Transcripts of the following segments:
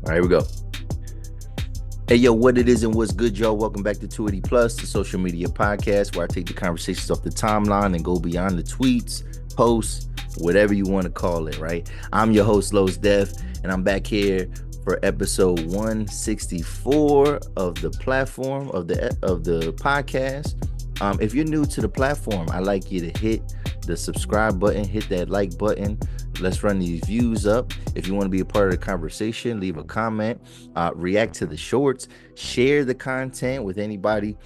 All right, here we go. Hey, yo, what it is and what's good, y'all? Welcome back to Hoodie Plus, the social media podcast where I take the conversations off the timeline and go beyond the tweets, posts, whatever you want to call it, right? I'm your host, Lowe's Def, and I'm back here for episode 164 of the platform of the podcast. If you're new to the platform, I'd like you to hit the subscribe button, hit that like button. Let's run these views up. If you want to be a part of the conversation, leave a comment, react to the shorts, share the content with anybody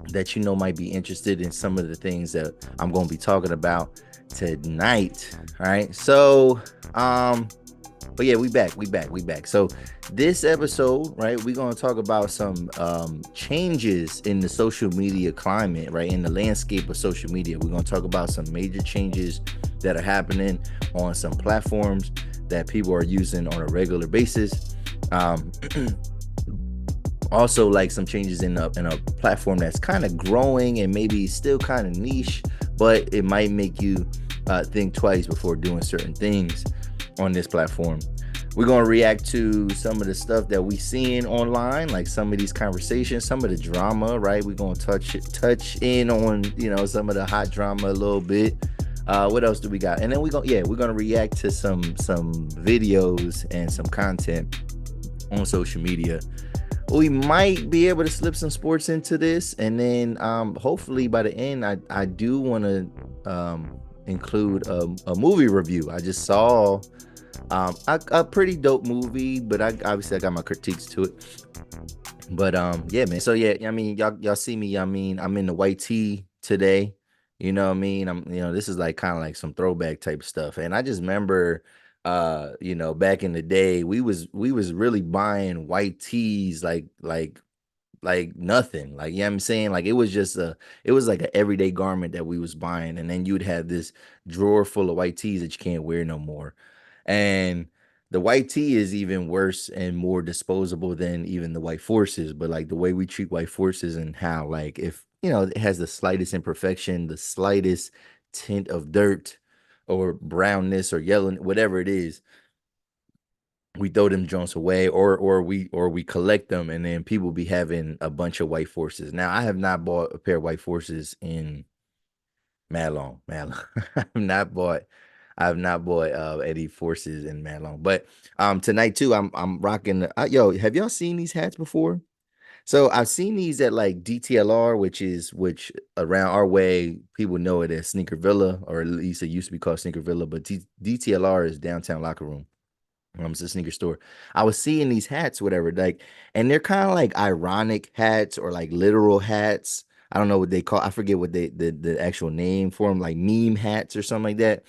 that you know might be interested in some of the things that I'm going to be talking about tonight. All right. So, but yeah, we back. So this episode, right, we're going to talk about some changes in the social media climate, right, in the landscape of social media. We're going to talk about some major changes that are happening on some platforms that people are using on a regular basis. Also, like some changes in a platform that's kind of growing and maybe still kind of niche, but it might make you think twice before doing certain things on this platform. We're going to react to some of the stuff that we seeing online, like some of these conversations, some of the drama, right? We're going to touch in on, some of the hot drama a little bit. What else do we got? And then we're going to react to some videos and some content on social media. We might be able to slip some sports into this, and then hopefully by the end, I do want to include a movie review. I just saw a pretty dope movie, but I got my critiques to it. But yeah, man. So yeah, I mean, y'all see me. I mean, I'm in the white tee today. You know what I mean? This is like kind of like some throwback type stuff. And I just remember back in the day, we was really buying white tees like nothing. Like, you know what I'm saying? Like it was like an everyday garment that we was buying. And then you'd have this drawer full of white tees that you can't wear no more. And the white tee is even worse and more disposable than even the white forces. But like the way we treat white forces and how, like, if it has the slightest imperfection, the slightest tint of dirt or brownness or yellow, whatever it is, we throw them joints away, or we collect them, and then people be having a bunch of white forces. Now, I have not bought a pair of white forces in mad long. I have not bought any forces in mad long. But tonight too, I'm rocking. Yo, have y'all seen these hats before? So I've seen these at like DTLR, which around our way people know it as Sneaker Villa, or at least it used to be called Sneaker Villa. But DTLR is downtown locker room. It's a sneaker store. I was seeing these hats, whatever, like, and they're kind of like ironic hats or like literal hats. I don't know what they call. I forget what the actual name for them, like meme hats or something like that.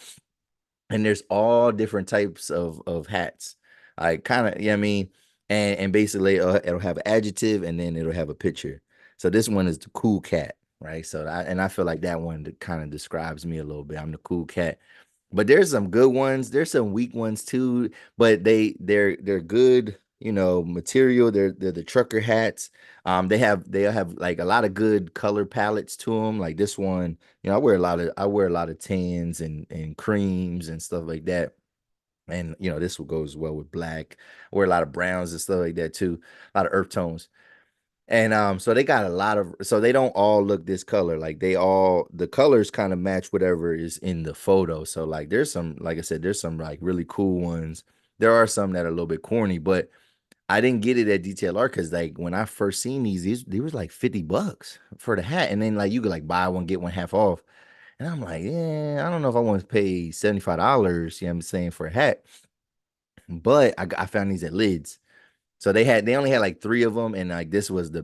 And there's all different types of hats. I kind of, I mean, and basically it'll have an adjective and then it'll have a picture. So this one is the cool cat, right? So I feel like that one kind of describes me a little bit. I'm the cool cat. But there's some good ones. There's some weak ones too. But they're good, material. They're the trucker hats. They have like a lot of good color palettes to them. Like this one, I wear a lot of tans and creams and stuff like that. And this one goes well with black. I wear a lot of browns and stuff like that too. A lot of earth tones. And so they got a lot of, so they don't all look this color. Like the colors kind of match whatever is in the photo. So like there's some, like I said, there's some like really cool ones. There are some that are a little bit corny, but I didn't get it at DTLR because like when I first seen these was like $50 for the hat. And then like you could like buy one, get one half off. And I'm like, yeah, I don't know if I want to pay $75, you know what I'm saying, for a hat. But I found these at Lids. So they only had like three of them, and like this was the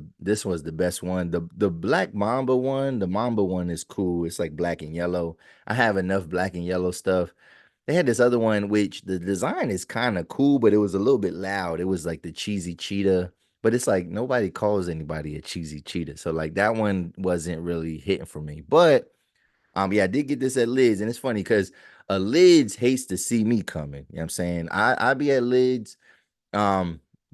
best one. The black Mamba one, the Mamba one is cool. It's like black and yellow. I have enough black and yellow stuff. They had this other one, which the design is kind of cool, but it was a little bit loud. It was like the cheesy cheetah, but it's like nobody calls anybody a cheesy cheetah. So like that one wasn't really hitting for me. But yeah, I did get this at Lids, and it's funny because Lids hates to see me coming. You know what I'm saying? I be at Lids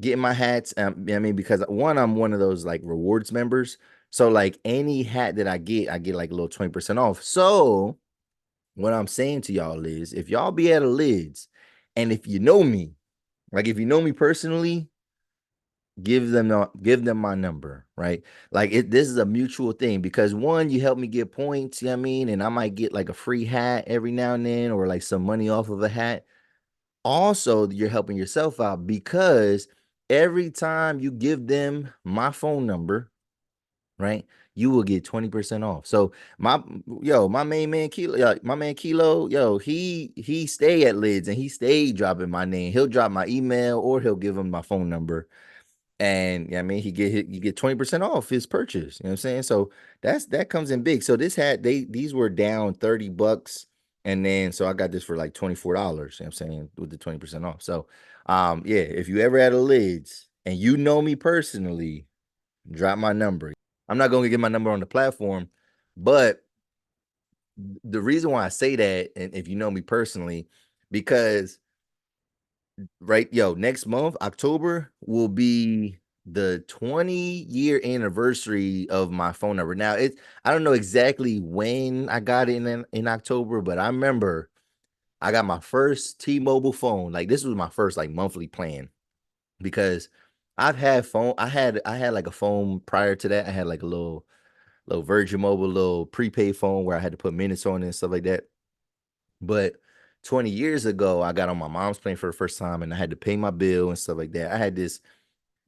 getting my hats. I mean, because one, I'm one of those like rewards members. So like any hat that I get like a little 20% off. So what I'm saying to y'all is if y'all be at a Lids and if you know me, Like if you know me personally, give them my number, right? Like this is a mutual thing because one, you help me get points, you know what I mean? And I might get like a free hat every now and then or like some money off of a hat. Also, you're helping yourself out because every time you give them my phone number, right? You will get 20% off. So my main man Kilo, my man Kilo, he stay at Lids and he stayed dropping my name. He'll drop my email or he'll give him my phone number. And yeah, I mean, you get 20% off his purchase. You know what I'm saying? So that comes in big. So this had these were down $30. And then so I got this for like $24, you know what I'm saying, with the 20% off. So yeah, if you ever had a lids and you know me personally, drop my number. I'm not gonna get my number on the platform, but the reason why I say that, and if you know me personally, because right, next month, October, will be the 20-year anniversary of my phone number. Now, I don't know exactly when I got it in October, but I remember I got my first T-Mobile phone. Like this was my first like monthly plan because I had like a phone prior to that. I had like a little Virgin Mobile, little prepaid phone where I had to put minutes on it and stuff like that. But 20 years ago, I got on my mom's plane for the first time and I had to pay my bill and stuff like that. I had this,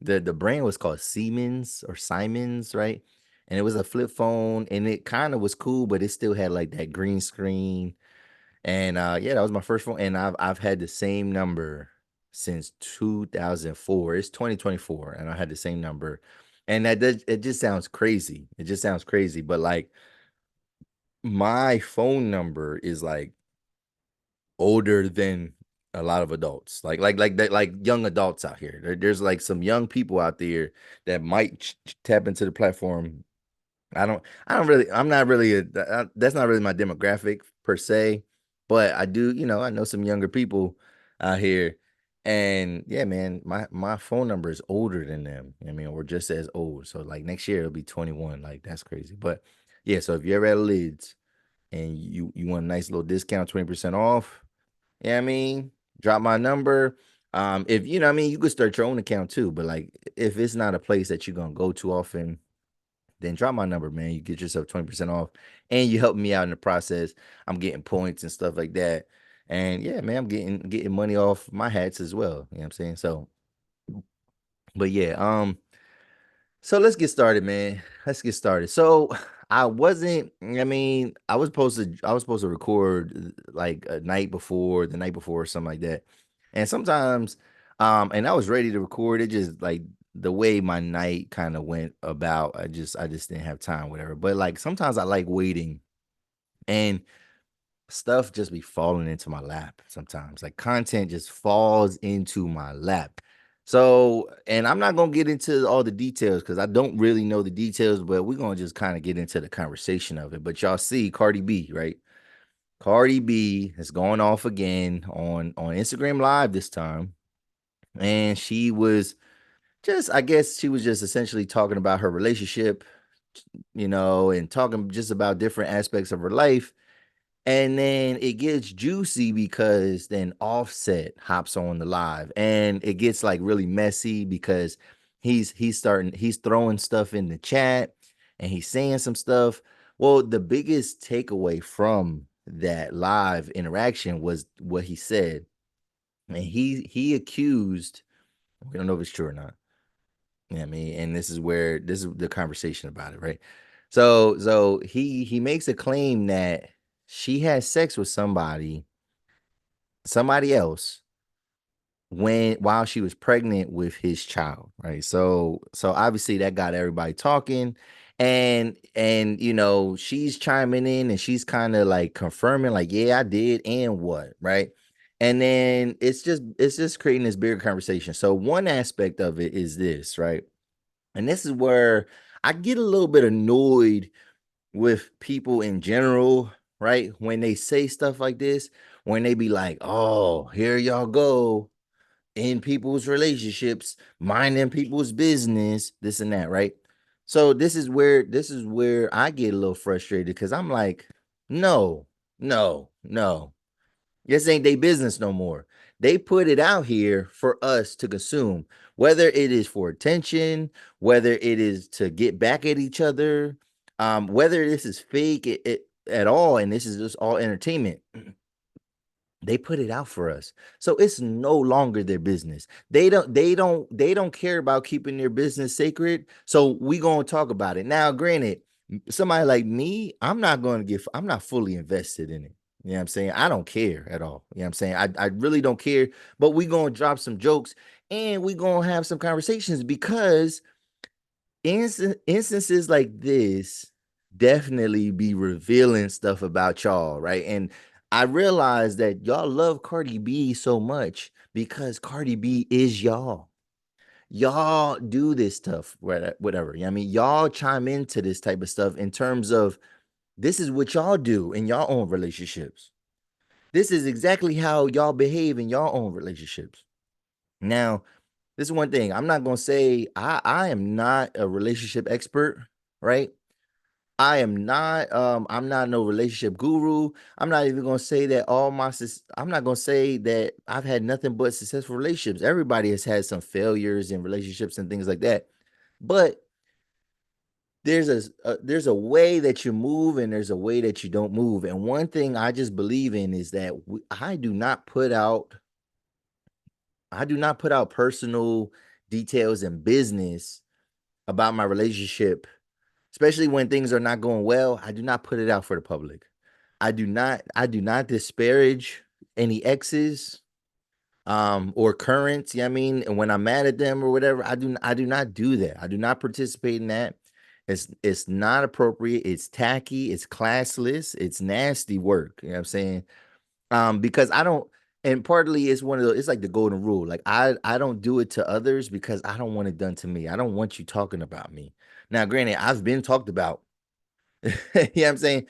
the brand was called Siemens or Simons, right? And it was a flip phone and it kind of was cool, but it still had like that green screen. And yeah, that was my first phone. And I've had the same number since 2004. It's 2024, and I had the same number. And it just sounds crazy. It just sounds crazy. But like my phone number is like older than a lot of adults, like that, like young adults out here. There's like some young people out there that might tap into the platform. I'm not really that's not really my demographic per se, but I do, I know some younger people out here, and yeah, man, my phone number is older than them. I mean, or just as old. So like next year it'll be 21. Like that's crazy. But yeah, so if you ever at Lids and you want a nice little discount, 20% off. Yeah, I mean, drop my number. If you know, what I mean, you could start your own account too. But like, if it's not a place that you're gonna go to often, then drop my number, man. You get yourself 20% off, and you help me out in the process. I'm getting points and stuff like that. And yeah, man, I'm getting money off my hats as well. You know what I'm saying? So, but yeah, so let's get started, man. Let's get started. So I mean, I was supposed to record like the night before or something like that. And sometimes and I was ready to record it, just like the way my night kind of went about, I just didn't have time, whatever. But like sometimes I like waiting and stuff just be falling into my lap sometimes. Like content just falls into my lap. So, and I'm not gonna get into all the details because I don't really know the details, but we're gonna just kind of get into the conversation of it. But y'all see Cardi B, right? Cardi B has gone off again on Instagram Live this time, and she was I guess she was just essentially talking about her relationship, and talking just about different aspects of her life. And then it gets juicy because then Offset hops on the live and it gets like really messy because he's throwing stuff in the chat and he's saying some stuff. Well, the biggest takeaway from that live interaction was what he said. And he accused, we don't know if it's true or not. You know what I mean? And this is the conversation about it, right? So he makes a claim that she had sex with somebody else while she was pregnant with his child, right? So obviously that got everybody talking, and she's chiming in and she's kind of like confirming like, yeah, I did, and what, right? And then it's just creating this bigger conversation. So one aspect of it is this, right? And this is where I get a little bit annoyed with people in general, right? When they say stuff like this, when they be like, oh, here y'all go in people's relationships, minding people's business, this and that, right? So this is where I get a little frustrated because I'm like, no, no, no. This ain't their business no more. They put it out here for us to consume, whether it is for attention, whether it is to get back at each other, whether this is fake at all, and this is just all entertainment. They put it out for us, so it's no longer their business. They don't care about keeping their business sacred, so we gonna talk about it now. Granted, somebody like me, I'm not fully invested in it. You know what I'm saying? I don't care at all. You know what I'm saying? I really don't care, but we gonna drop some jokes and we gonna have some conversations because instances like this definitely be revealing stuff about y'all, right? And I realize that y'all love Cardi B so much because Cardi B is y'all. Y'all do this stuff, whatever. I mean, y'all chime into this type of stuff in terms of this is what y'all do in y'all own relationships. This is exactly how y'all behave in y'all own relationships. Now, this is one thing. I'm not gonna say I am not a relationship expert, right? I'm not no relationship guru. I'm not even gonna say that I'm not gonna say that I've had nothing but successful relationships. Everybody has had some failures in relationships and things like that. But there's a way that you move and there's a way that you don't move. And one thing I just believe in is that I do not put out personal details and business about my relationship, especially when things are not going well. I do not put it out for the public. I do not disparage any exes or currents, you know what I mean? And when I'm mad at them or whatever, I do not do that. I do not participate in that. It's not appropriate, it's tacky, it's classless, it's nasty work. You know what I'm saying? Because I don't, and partly it's one of those, it's like the golden rule. Like I don't do it to others because I don't want it done to me. I don't want you talking about me. Now, granted, I've been talked about. You know what I'm saying?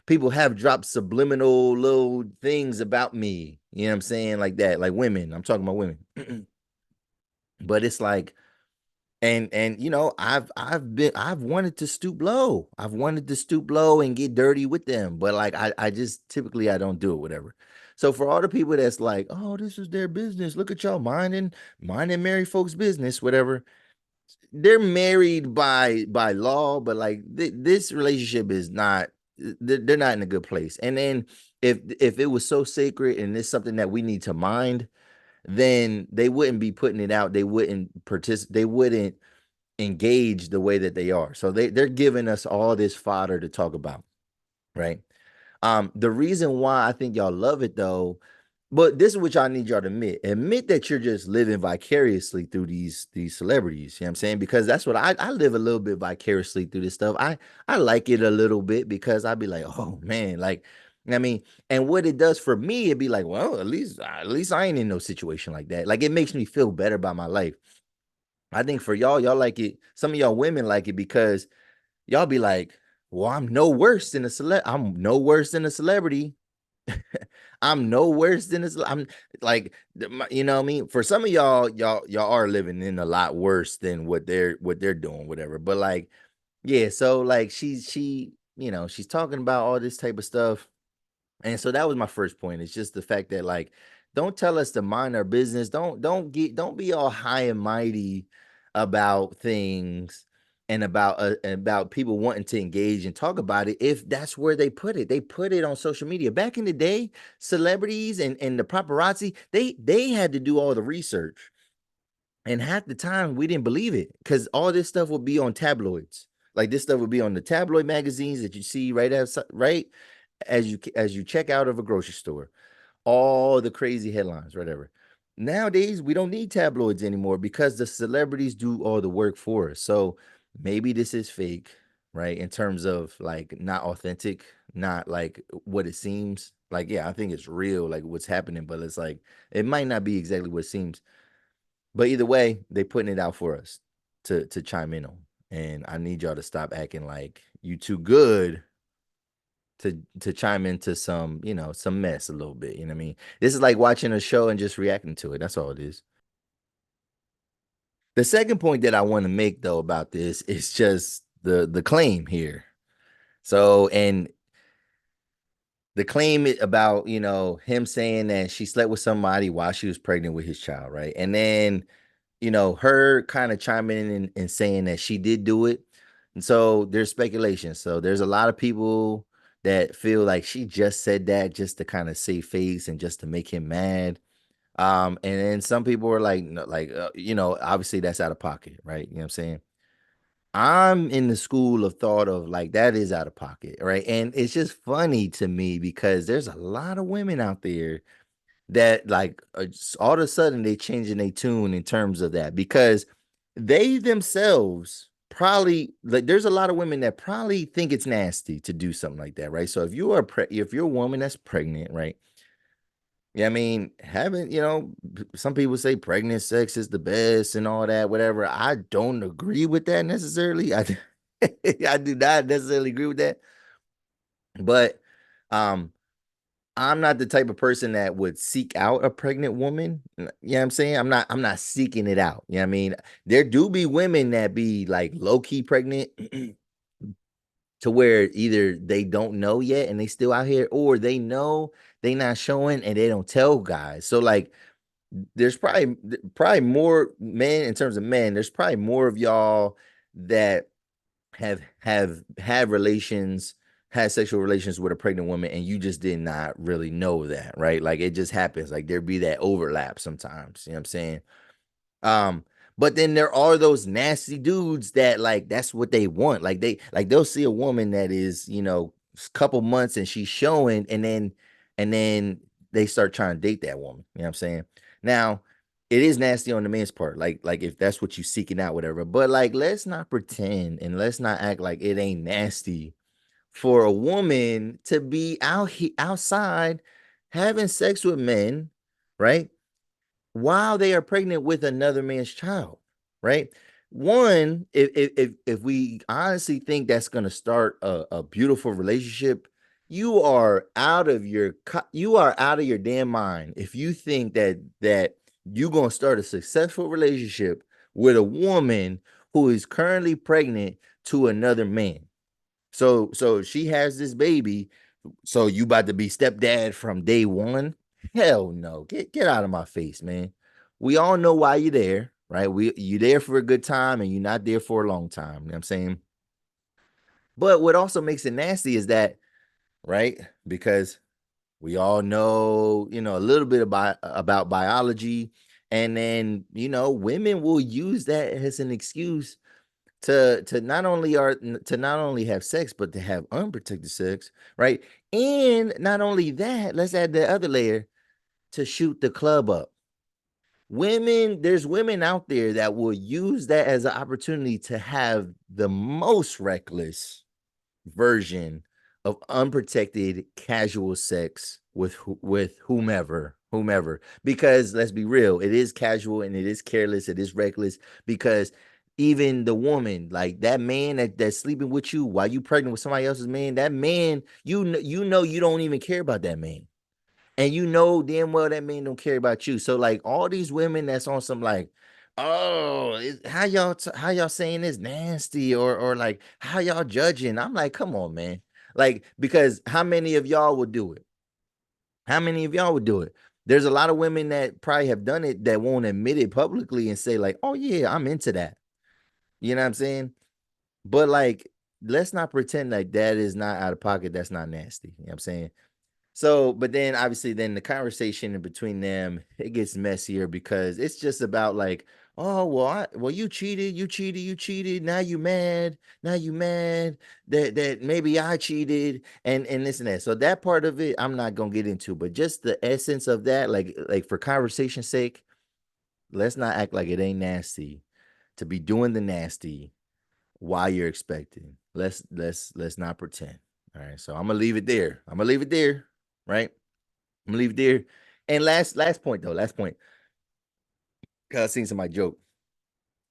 People have dropped subliminal little things about me. You know what I'm saying? Like that, like women. I'm talking about women. But it's like, and I've wanted to stoop low. I've wanted to stoop low and get dirty with them, but like I just typically I don't do it, whatever. So for all the people that's like, oh, this is their business. Look at y'all minding married folks' business, whatever. They're married by law, but like this relationship is not. They're not in a good place. And then if it was so sacred and it's something that we need to mind, then they wouldn't be putting it out. They wouldn't participate. They wouldn't engage the way that they are. So they're giving us all this fodder to talk about, right? The reason why I think y'all love it though, but this is what y'all need y'all to admit. Admit that you're just living vicariously through these celebrities. You know what I'm saying? Because that's what I live a little bit vicariously through this stuff. I like it a little bit because I'd be like, oh man, like I mean, and what it does for me, it'd be like, well, at least I ain't in no situation like that. Like it makes me feel better about my life. I think for y'all like it. Some of y'all women like it because y'all be like, well, I'm no worse than a celebrity. I'm no worse than this. I'm like, you know what I mean? For some of y'all are living in a lot worse than what they're doing, whatever. But like, yeah, so like she's talking about all this type of stuff. And so that was my first point. It's just the fact that like, don't tell us to mind our business. Don't be all high and mighty about things and about people wanting to engage and talk about it if that's where they put it. They put it on social media. Back in the day, celebrities and the paparazzi, they had to do all the research. And half the time we didn't believe it because all this stuff would be on tabloids. Like this stuff would be on the tabloid magazines that you see right as you check out of a grocery store, all the crazy headlines, whatever. Nowadays, we don't need tabloids anymore because the celebrities do all the work for us. So maybe this is fake, right? In terms of like not authentic, not like what it seems. Like, yeah, I think it's real, like what's happening, but it's like it might not be exactly what it seems. But either way, they putting it out for us to chime in on. And I need y'all to stop acting like you too good to chime into some mess a little bit. You know what I mean? This is like watching a show and just reacting to it. That's all it is. The second point that I want to make though about this is just the claim here. So, and the claim about, him saying that she slept with somebody while she was pregnant with his child, right? And then, her kind of chiming in and saying that she did do it. And so there's speculation. So there's a lot of people that feel like she just said that just to kind of save face and just to make him mad. And then some people are like, no, like, obviously that's out of pocket, right? You know what I'm saying? I'm in the school of thought of like that is out of pocket, right? And it's just funny to me because there's a lot of women out there that like all of a sudden they changing their tune in terms of that because they themselves probably like there's a lot of women that probably think it's nasty to do something like that, right? So if you're a woman that's pregnant, right? Yeah, I mean, having, some people say pregnant sex is the best and all that, whatever. I don't agree with that necessarily. I do not necessarily agree with that. But um, I'm not the type of person that would seek out a pregnant woman. You know what I'm saying? I'm not seeking it out. You know what I mean? There do be women that be like low-key pregnant to where either they don't know yet and they still out here, or they know they not showing and they don't tell guys. So like there's probably more men in terms of men. There's probably more of y'all that have had relations, had sexual relations with a pregnant woman, and you just did not really know that, right? Like it just happens. Like there be that overlap sometimes. You know what I'm saying? Um, but then there are those nasty dudes that like that's what they want. Like they'll see a woman that is, couple months and she's showing, and then they start trying to date that woman. You know what I'm saying? Now, it is nasty on the man's part, like if that's what you seeking out, whatever. But like let's not pretend and let's not act like it ain't nasty for a woman to be outside having sex with men, right? While they are pregnant with another man's child, right? One, if we honestly think that's going to start a beautiful relationship, you are out of your damn mind if you think that you're going to start a successful relationship with a woman who is currently pregnant to another man. So she has this baby, so you about to be stepdad from day one? Hell no. Get out of my face, man. We all know why you're there, right? You there for a good time and you're not there for a long time. You know what I'm saying? But what also makes it nasty is that, right? Because we all know, a little bit about biology. And then, women will use that as an excuse to not only have sex but to have unprotected sex, right? And not only that, let's add the other layer, to shoot the club up. There's women out there that will use that as an opportunity to have the most reckless version of unprotected casual sex with whomever, because let's be real, it is casual and it is careless, it is reckless, because even the woman, like that man that's sleeping with you while you pregnant with somebody else's man, that man, you don't even care about that man, and you know damn well that man don't care about you. So like all these women that's on some like, oh, how y'all saying this nasty, or like how y'all judging? I'm like, come on, man. Like, because how many of y'all would do it? How many of y'all would do it? There's a lot of women that probably have done it that won't admit it publicly and say like, oh yeah, I'm into that. You know what I'm saying? But like, let's not pretend like that is not out of pocket. That's not nasty. You know what I'm saying? So, but then obviously, then the conversation in between them, it gets messier because it's just about like, oh well, you cheated, you cheated. Now you mad that maybe I cheated, and this and that. So that part of it, I'm not gonna get into, but just the essence of that, like for conversation's sake, let's not act like it ain't nasty to be doing the nasty while you're expecting. Let's not pretend. All right. So I'm gonna leave it there. I'm gonna leave it there. Right. I'm gonna leave it there. And last point though, last point. Cause I seen somebody joke.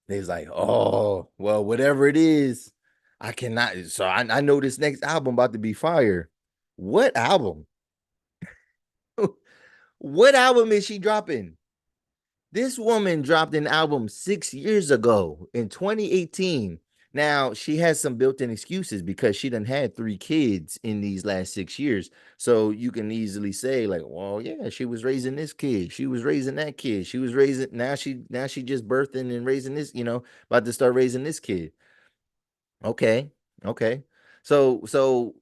They was like, oh, well, whatever it is, I cannot. So I know this next album about to be fire. What album? What album is she dropping? This woman dropped an album 6 years ago in 2018. Now she has some built-in excuses because she done had 3 kids in these last 6 years. So you can easily say, like, well, yeah, she was raising this kid, she was raising that kid, she was raising now she just birthing and raising this, about to start raising this kid. Okay, okay. So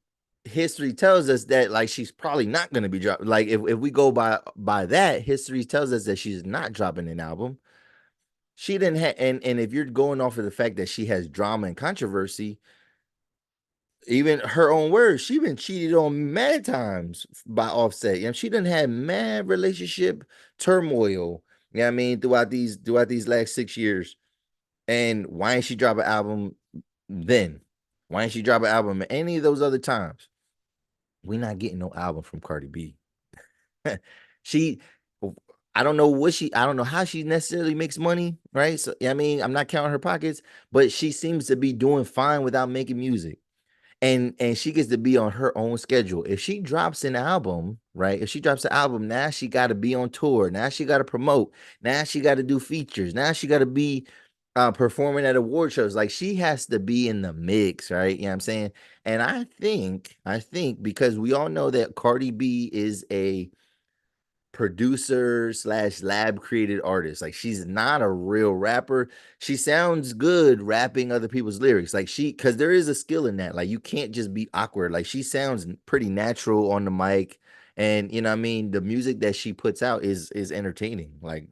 history tells us that like she's probably not gonna be dropping. Like if we go by that, history tells us that she's not dropping an album. She didn't have, and if you're going off of the fact that she has drama and controversy, even her own words, she been cheated on mad times by Offset. She done had mad relationship turmoil. I mean, throughout these last 6 years. And why ain't she drop an album then? Why ain't she drop an album any of those other times? We not getting no album from Cardi B. she I don't know I don't know how she necessarily makes money, right? So I mean, I'm not counting her pockets, but she seems to be doing fine without making music. And she gets to be on her own schedule. If she drops an album, right? If she drops an album, now she got to be on tour. Now she got to promote. Now she got to do features. Now she got to be performing at award shows. Like she has to be in the mix, right? You know what I'm saying? And I think because we all know that Cardi B is a producer slash lab created artist. Like she's not a real rapper. She sounds good rapping other people's lyrics. Like because there is a skill in that. Like you can't just be awkward. Like she sounds pretty natural on the mic. And you know what I mean? The music that she puts out is entertaining. Like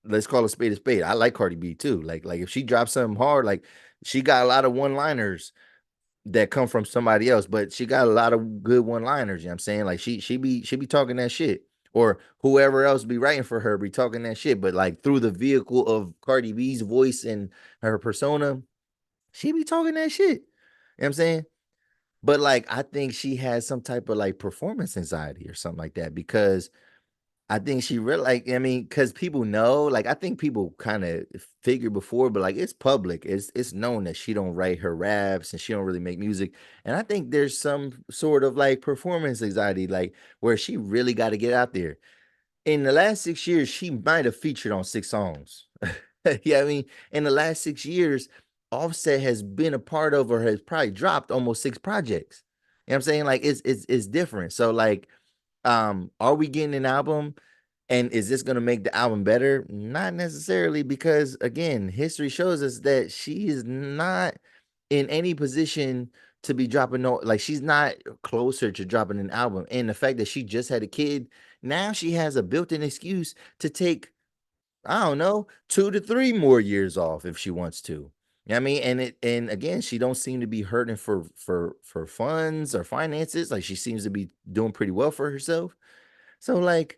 let's call a spade a spade. I like Cardi B too. Like if she drops something hard, like she got a lot of one-liners that come from somebody else, but she got a lot of good one-liners, you know what I'm saying? Like she be talking that shit. Or whoever else be writing for her be talking that shit, but like through the vehicle of Cardi B's voice and her persona, she be talking that shit. You know what I'm saying? But like I think she has some type of like performance anxiety or something like that because I think she really like, I mean, because people know, like I think people kind of figured before, but like it's public. It's known that she don't write her raps and she don't really make music. And I think there's some sort of like performance anxiety, like where she really got to get out there. In the last 6 years, she might have featured on 6 songs. Yeah, I mean, in the last 6 years, Offset has been a part of or has probably dropped almost 6 projects. You know what I'm saying? Like it's different. So like are we getting an album and is this going to make the album better? Not necessarily, because again, history shows us that she is not in any position to be dropping no, like she's not closer to dropping an album. And the fact that she just had a kid, now she has a built-in excuse to take, I don't know, 2 to 3 more years off if she wants to. You know what I mean? And again, she don't seem to be hurting for funds or finances. Like she seems to be doing pretty well for herself. So like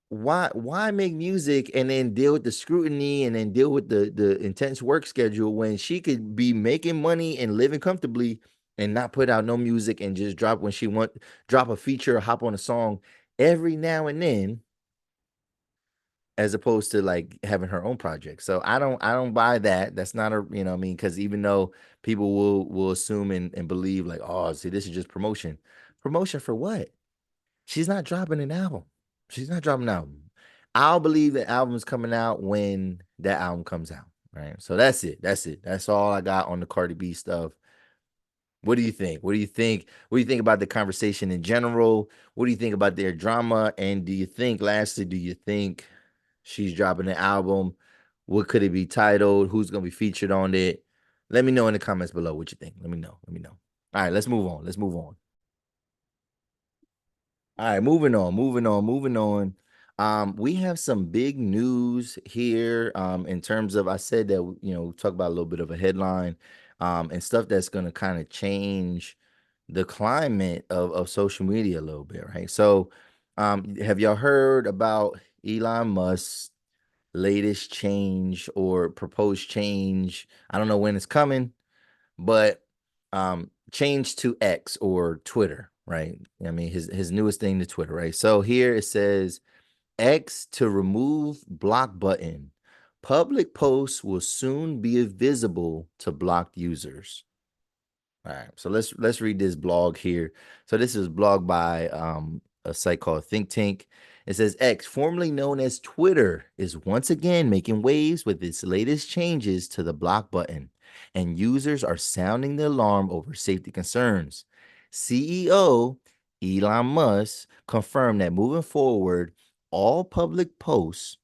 why make music and then deal with the scrutiny and then deal with the intense work schedule when she could be making money and living comfortably and not put out no music and just drop when she want drop a feature or hop on a song every now and then, as opposed to like having her own project. So I don't buy that. That's not a, you know what I mean, because even though people will assume and believe like, oh, see, this is just promotion. Promotion for what? She's not dropping an album. She's not dropping an album. I'll believe the album's coming out when that album comes out. Right. So that's it. That's it. That's all I got on the Cardi B stuff. What do you think? What do you think? What do you think about the conversation in general? What do you think about their drama? And do you think, lastly, do you think she's dropping an album? What could it be titled? Who's going to be featured on it? Let me know in the comments below what you think. Let me know. Let me know. All right, let's move on. Let's move on. All right, moving on. We have some big news here. In terms of, I said that talk about a little bit of a headline, and stuff that's going to kind of change the climate of social media a little bit, right? So, have y'all heard about Elon Musk's latest change or proposed change? I don't know when it's coming, but change to X or Twitter, right? I mean, his newest thing to Twitter, right? So here it says X to remove block button. Public posts will soon be visible to blocked users. All right, so let's read this blog here. So this is blog by a site called Think Tank. It says X, formerly known as Twitter, is once again making waves with its latest changes to the block button. and users are sounding the alarm over safety concerns. CEO Elon Musk confirmed that moving forward, all public posts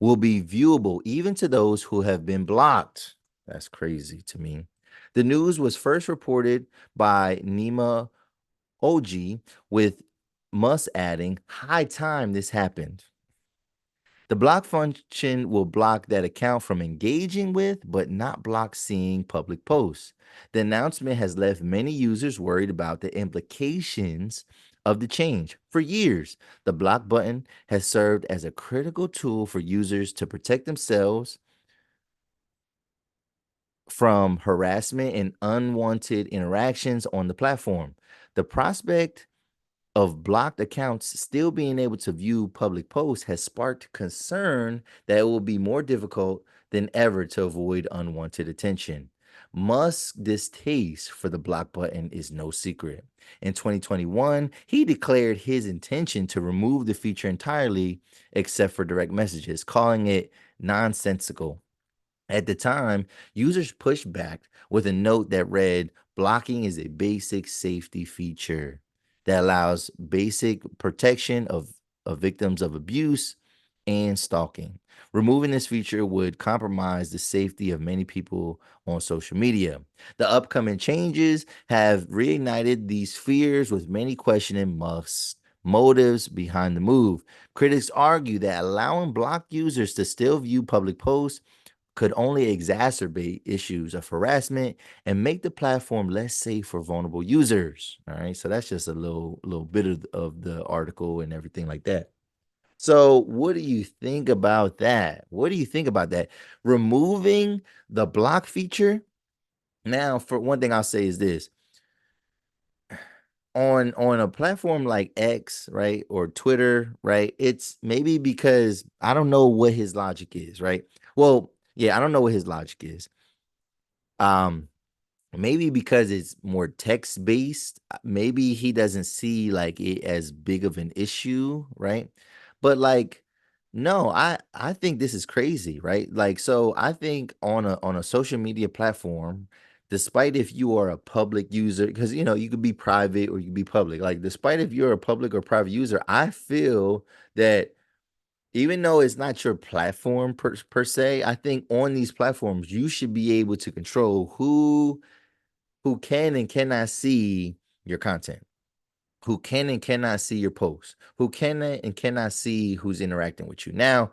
will be viewable even to those who have been blocked. That's crazy to me. The news was first reported by Nima OG, with Musk adding, "High time this happened." The block function will block that account from engaging with, but not block seeing public posts. The announcement has left many users worried about the implications of the change. For years, the block button has served as a critical tool for users to protect themselves from harassment and unwanted interactions on the platform. The prospect of blocked accounts still being able to view public posts has sparked concern that it will be more difficult than ever to avoid unwanted attention. Musk's distaste for the block button is no secret. In 2021, he declared his intention to remove the feature entirely except for direct messages, calling it nonsensical. At the time, users pushed back with a note that read, "Blocking is a basic safety feature that allows basic protection of victims of abuse and stalking. Removing this feature would compromise the safety of many people on social media." The upcoming changes have reignited these fears, with many questioning Musk's motives behind the move. Critics argue that allowing blocked users to still view public posts could only exacerbate issues of harassment and make the platform less safe for vulnerable users. All right, so that's just a little bit of the article and everything like that. So, what do you think about that? What do you think about that? Removing the block feature. Now, for one thing, I'll say is this: on a platform like X, right, or Twitter, right? It's maybe because I don't know what his logic is, right? Well, yeah, I don't know what his logic is. Um, Maybe because it's more text based, maybe he doesn't see like it as big of an issue, right? But like, no, I think this is crazy, right? Like, so I think on a social media platform, despite if you are a public user, because you could be private or you could be public, like despite if you're a public or private user, I feel that even though it's not your platform per se, I think on these platforms you should be able to control who can and cannot see your content, who can and cannot see your posts, who can and cannot see who's interacting with you. Now,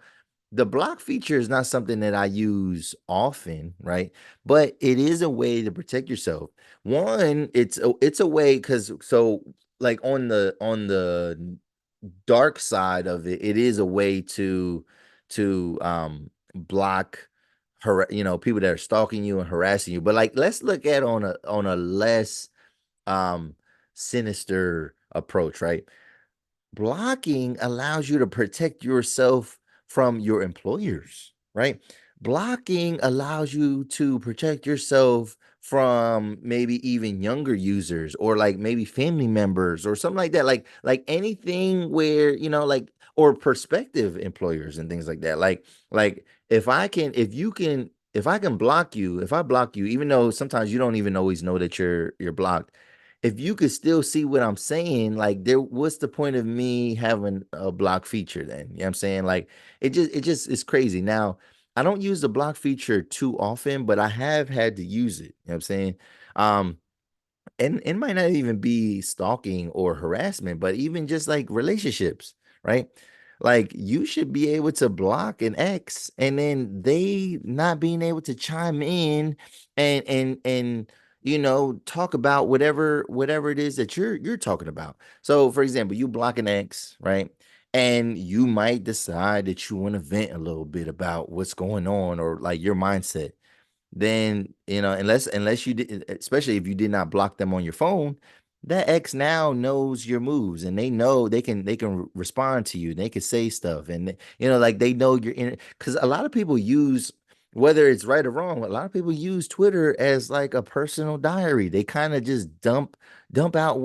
the block feature is not something that I use often, right? But it is a way to protect yourself. One, it's a way because so like on the dark side of it, it is a way to block people that are stalking you and harassing you. But like let's look at on a less um sinister approach, right? Blocking allows you to protect yourself from your employers, right? Blocking allows you to protect yourself from maybe even younger users or like maybe family members or something like that. Like anything where, like or prospective employers and things like that. Like if I can block you, if I block you, even though sometimes you don't even always know that you're blocked, if you could still see what I'm saying, like what's the point of me having a block feature then? You know what I'm saying? Like it just is crazy. Now, I don't use the block feature too often, but I have had to use it. You know what I'm saying? Um, and it might not even be stalking or harassment, but even just like relationships, right? Like you should be able to block an ex and then they not being able to chime in and talk about whatever it is that you're talking about. So for example, you block an ex, right? And you might decide that you want to vent a little bit about what's going on or like your mindset. Then unless you did, especially if you did not block them on your phone, that ex now knows your moves and they know they can respond to you, they can say stuff, and like they know you're in, because a lot of people use, whether it's right or wrong, a lot of people use Twitter as like a personal diary. They kind of just dump out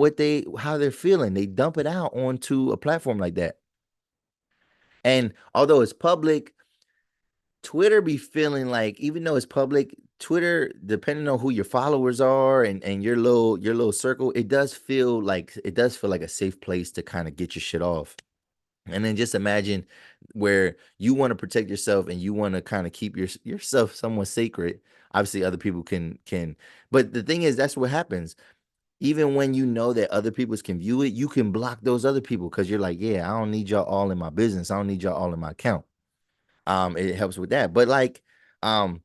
how they're feeling, they dump it out onto a platform like that. And although it's public, Twitter be feeling like, even though it's public, Twitter, depending on who your followers are and your little circle, it does feel like a safe place to kind of get your shit off. And then just imagine where you want to protect yourself and you want to kind of keep yourself somewhat sacred. Obviously, other people can, but the thing is, that's what happens. Even when you know that other people can view it, you can block those other people because you're like, yeah, I don't need y'all all in my business. I don't need y'all all in my account. It helps with that. But um,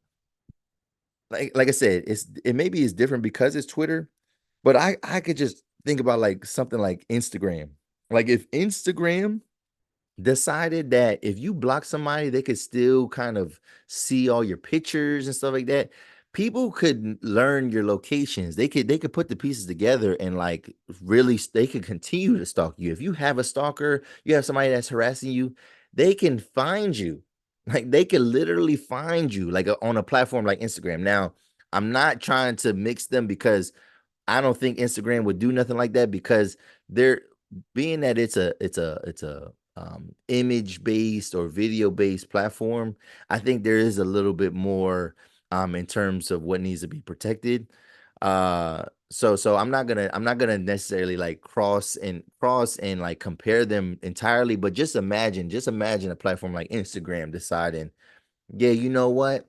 like I said, it maybe it's different because it's Twitter, but I could just think about like something like Instagram. Like if Instagram decided that if you block somebody, they could still kind of see all your pictures and stuff like that. People could learn your locations. They could put the pieces together and like really they could continue to stalk you. If you have a stalker, you have somebody that's harassing you, they can find you. Like they can literally find you like on a platform like Instagram. Now, I'm not trying to mix them because I don't think Instagram would do nothing like that because they're being that it's a image based or video based platform. I think there is a little bit more in terms of what needs to be protected. So I'm not gonna necessarily like cross and like compare them entirely, but just imagine a platform like Instagram deciding, yeah, you know what?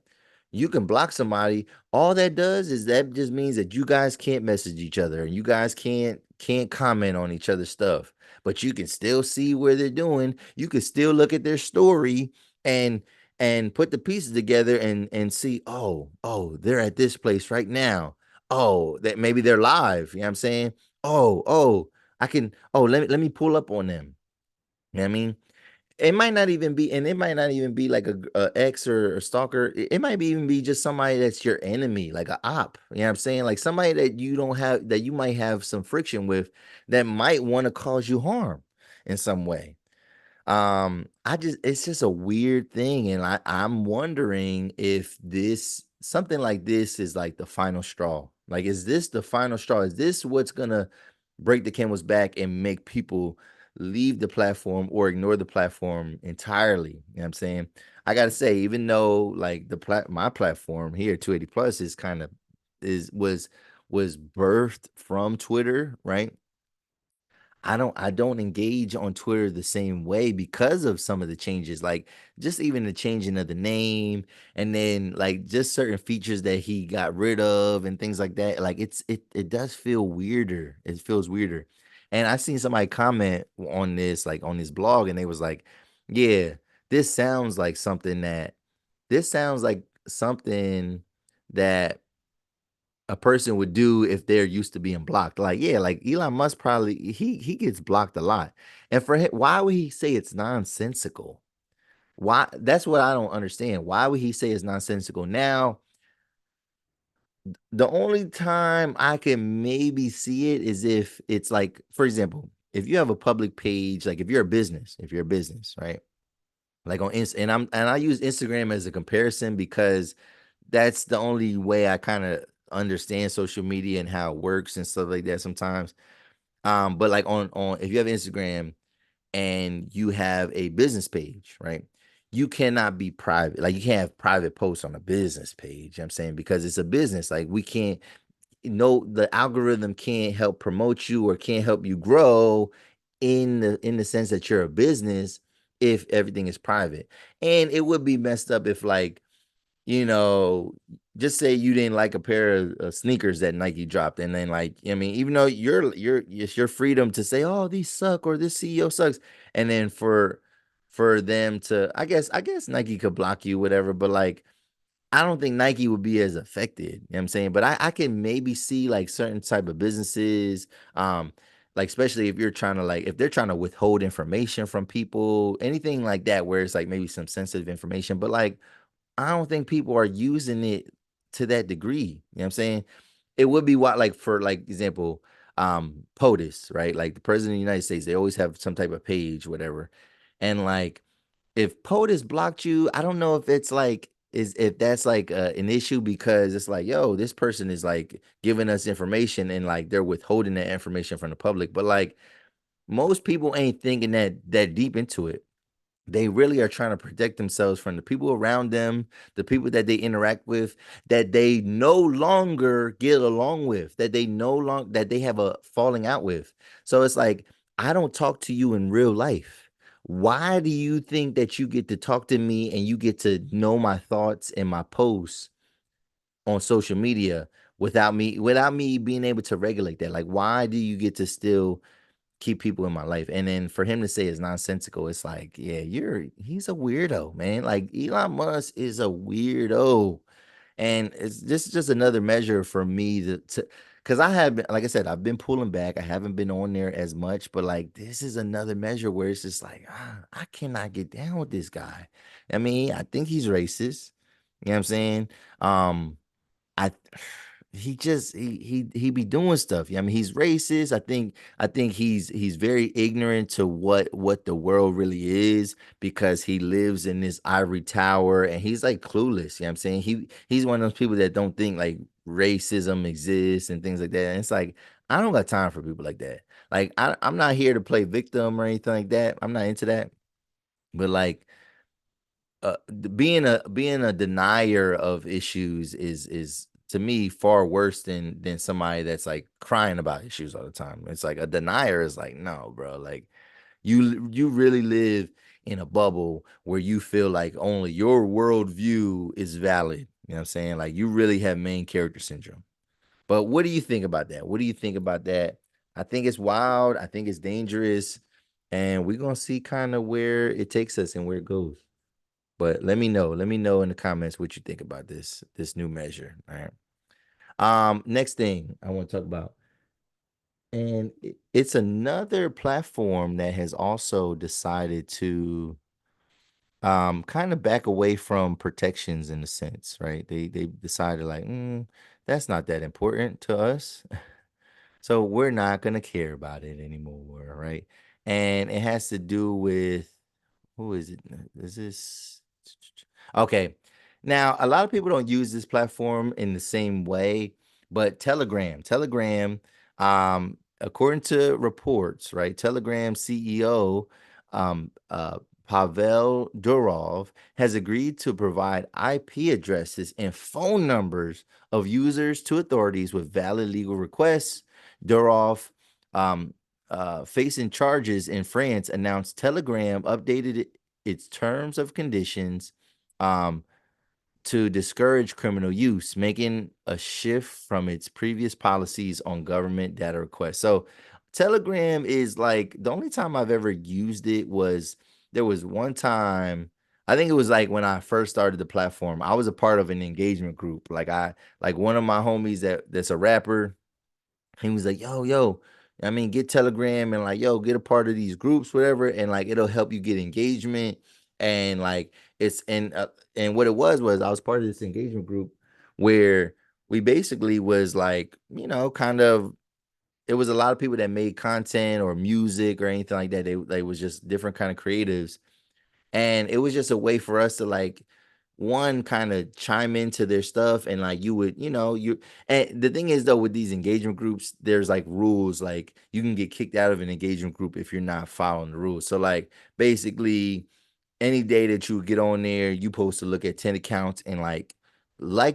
You can block somebody. All that does is that just means that you guys can't message each other and you guys can't comment on each other's stuff. But you can still see where they're doing. You can still look at their story and and put the pieces together and see, oh, they're at this place right now. Oh, that maybe they're live. You know what I'm saying? I can, let me pull up on them. You know what I mean? It might not even be like a ex or a stalker. It might be even be just somebody that's your enemy, like a op. You know what I'm saying? Like somebody that you don't have, that you might have some friction with, that might want to cause you harm in some way. It's just a weird thing, and I'm wondering if this something like this is like the final straw. Like, is this the final straw? Is this what's gonna break the camel's back and make people leave the platform or ignore the platform entirely? You know what I'm saying? I gotta say, even though like my platform here, 280 plus, is kind of is was birthed from Twitter, right? I don't engage on Twitter the same way because of some of the changes, like just even the changing of the name and then like just certain features that he got rid of and things like that. Like it does feel weirder. It feels weirder. And I seen somebody comment on this, like on this blog, and they was like, yeah, this sounds like something that this sounds like something that a person would do if they're used to being blocked. Like, yeah, like Elon Musk probably he gets blocked a lot. And for him, why would he say it's nonsensical? Why? That's what I don't understand. Why would he say it's nonsensical? Now, the only time I can maybe see it is if it's like, for example, if you have a public page, like if you're a business, right? Like on Inst and I use Instagram as a comparison because that's the only way I kind of understand social media and how it works and stuff like that sometimes. But like on if you have Instagram and you have a business page, right? You cannot be private. Like you can't have private posts on a business page. You know what I'm saying, because it's a business. Like we can't, the algorithm can't help promote you or can't help you grow in the sense that you're a business if everything is private. And it would be messed up if like, you know, just say you didn't like a pair of sneakers that Nike dropped, and then like, I mean, even though it's your freedom to say, oh, these suck or this CEO sucks, and then for them to, I guess Nike could block you, whatever, but like, I don't think Nike would be as affected. You know what I'm saying? But I can maybe see like certain type of businesses, like especially if you're trying to like if they're trying to withhold information from people, anything like that, where it's like maybe some sensitive information, but like I don't think people are using it to that degree. You know what I'm saying? It would be what, like, for like example, POTUS, right? Like the president of the United States, they always have some type of page, whatever. And like if POTUS blocked you, I don't know if it's like is if that's like an issue because it's like, yo, this person is like giving us information and like they're withholding that information from the public. But like most people ain't thinking that deep into it. they really are trying to protect themselves from the people around them, the people that they interact with, that they no longer get along with, that they no long that they have a falling out with. So it's like, I don't talk to you in real life. Why do you think that you get to talk to me and you get to know my thoughts and my posts on social media without me being able to regulate that? Like, why do you get to still keep people in my life? And then for him to say it's nonsensical, it's like, yeah, he's a weirdo, man. Like, Elon Musk is a weirdo. And this is just another measure for me to because I have been, like I said, I've been pulling back. I haven't been on there as much, but like, this is another measure where it's just like, I cannot get down with this guy. I mean, I think he's racist. You know what I'm saying? Um, I he just he be doing stuff. Yeah, I mean, he's racist. I think he's very ignorant to what the world really is, because he lives in this ivory tower and he's like clueless. You know what I'm saying? He's one of those people that don't think like racism exists and things like that. And it's like, I don't got time for people like that. Like, I'm not here to play victim or anything like that. I'm not into that. But like, being a denier of issues is to me far worse than somebody that's like crying about issues all the time. It's like a denier is like, no, bro, like, you really live in a bubble where you feel like only your worldview is valid. You know what I'm saying? Like, you really have main character syndrome. But what do you think about that? What do you think about that? I think it's wild. I think it's dangerous. And we're gonna see kind of where it takes us and where it goes. But let me know. Let me know in the comments what you think about this new measure. All right. Next thing I want to talk about, and it's another platform that has also decided to kind of back away from protections in a sense, right? They decided like, that's not that important to us. So we're not gonna care about it anymore, right? And it has to do with, who is it? Is this okay? Now, a lot of people don't use this platform in the same way, but Telegram, according to reports, right? Telegram CEO, um, uh, Pavel Durov has agreed to provide IP addresses and phone numbers of users to authorities with valid legal requests. Durov, um, facing charges in France, announced Telegram updated its terms of conditions um, to discourage criminal use, making a shift from its previous policies on government data requests. So, Telegram is like, the only time I've ever used it was, there was one time. I think it was like when I first started the platform. I was a part of an engagement group. Like one of my homies that's a rapper, he was like, yo, I mean, get Telegram and like, yo, get a part of these groups, whatever, and like, it'll help you get engagement. And like, it's and what it was I was part of this engagement group where we basically was like, kind of, it was a lot of people that made content or music or anything like that. They was just different kind of creatives, and it was just a way for us to like, one, kind of chime into their stuff. And like, you would, you and the thing is though, with these engagement groups, there's like rules. Like, you can get kicked out of an engagement group if you're not following the rules. So like, basically, any day that you get on there, you supposed to look at 10 accounts and like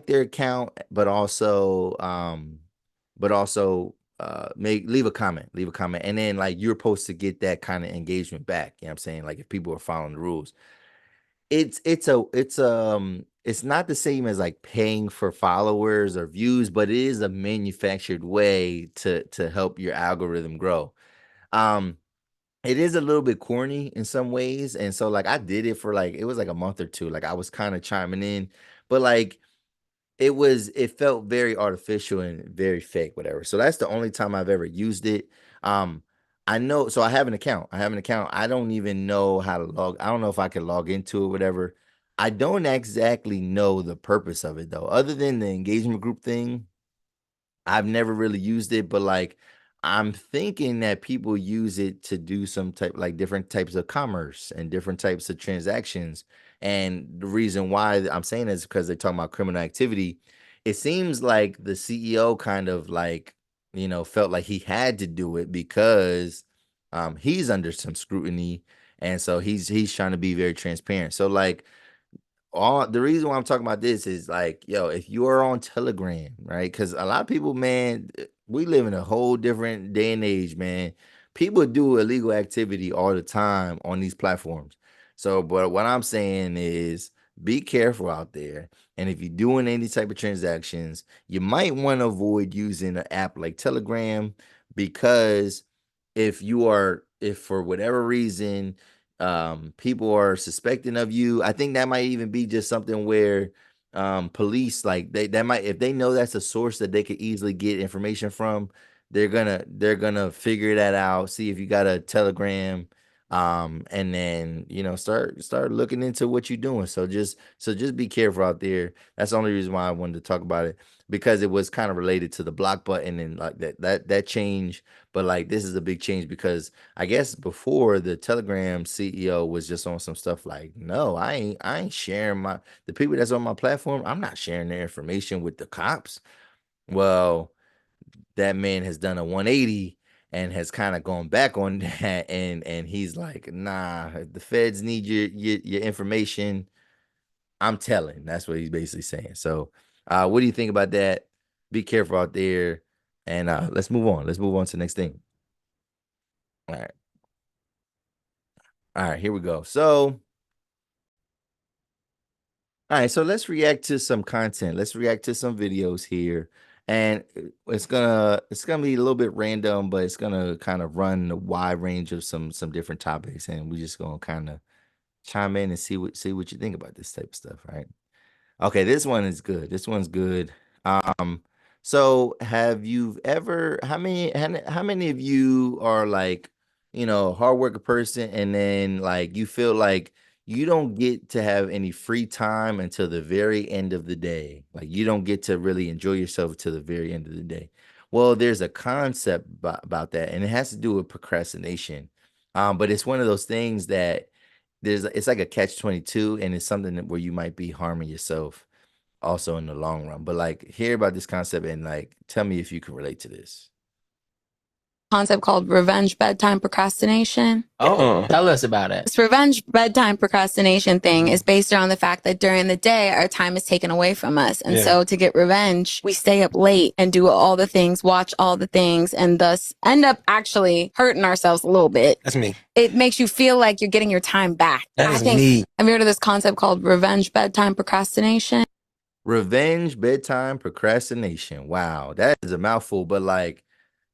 their account, but also make leave a comment, and then like, you're supposed to get that kind of engagement back. You know what I'm saying? Like, if people are following the rules, it's not the same as like paying for followers or views, but it is a manufactured way to help your algorithm grow. Um, it is a little bit corny in some ways, and so like, I did it for like, it was like a month or two. Like, I was kind of chiming in, but like, it felt very artificial and very fake, whatever. So that's the only time I've ever used it. Um, I know, so I have an account. I don't even know how to log. I don't know if I can log into it, whatever. I don't exactly know the purpose of it though, other than the engagement group thing. I've never really used it, but like, I'm thinking that people use it to do some type, like different types of commerce and different types of transactions. And the reason why I'm saying is because they're talking about criminal activity. It seems like the CEO kind of like, felt like he had to do it because he's under some scrutiny. And so he's trying to be very transparent. So like all the reason why I'm talking about this is like, yo, if you are on Telegram, right? Because a lot of people, man, we live in a whole different day and age, man. People do illegal activity all the time on these platforms. So, but what I'm saying is be careful out there. And if you're doing any type of transactions, you might want to avoid using an app like Telegram because if for whatever reason people are suspecting of you, I think that might even be just something where police like that might, if they know that's a source that they could easily get information from, they're gonna figure that out, see if you got a Telegram, and then start looking into what you're doing. So just be careful out there. That's the only reason why I wanted to talk about it, because it was kind of related to the block button and like that change. But like this is a big change because I guess before the Telegram CEO was just on some stuff like, no, I ain't sharing the people that's on my platform. I'm not sharing their information with the cops. Well, that man has done a 180 and has kind of gone back on that, and he's like, nah, if the feds need your information, I'm telling. That's what he's basically saying. So, what do you think about that? Be careful out there, and let's move on. Let's move on to the next thing. All right. All right, here we go. So, all right, so let's react to some content. Let's react to some videos here. And it's gonna be a little bit random, but it's gonna kind of run a wide range of some different topics, and we're just gonna kind of chime in and see what you think about this type of stuff, right? Okay, this one is good. This one's good. So have you ever, how many of you are like, hard worker person, and then like you feel like you don't get to have any free time until the very end of the day. Like you don't get to really enjoy yourself until the very end of the day. Well, there's a concept about that, and it has to do with procrastination. But it's one of those things that it's like a catch 22, and it's something where you might be harming yourself also in the long run. But like hear about this concept and like tell me if you can relate to this. Concept called revenge bedtime procrastination. Oh, tell us about it. This revenge bedtime procrastination thing is based around the fact that during the day, our time is taken away from us. And so to get revenge, we stay up late and do all the things, watch all the things, and thus end up actually hurting ourselves a little bit. That's me. It makes you feel like you're getting your time back. That is me. Have you heard of this concept called revenge bedtime procrastination? Revenge bedtime procrastination. Wow, that is a mouthful, but like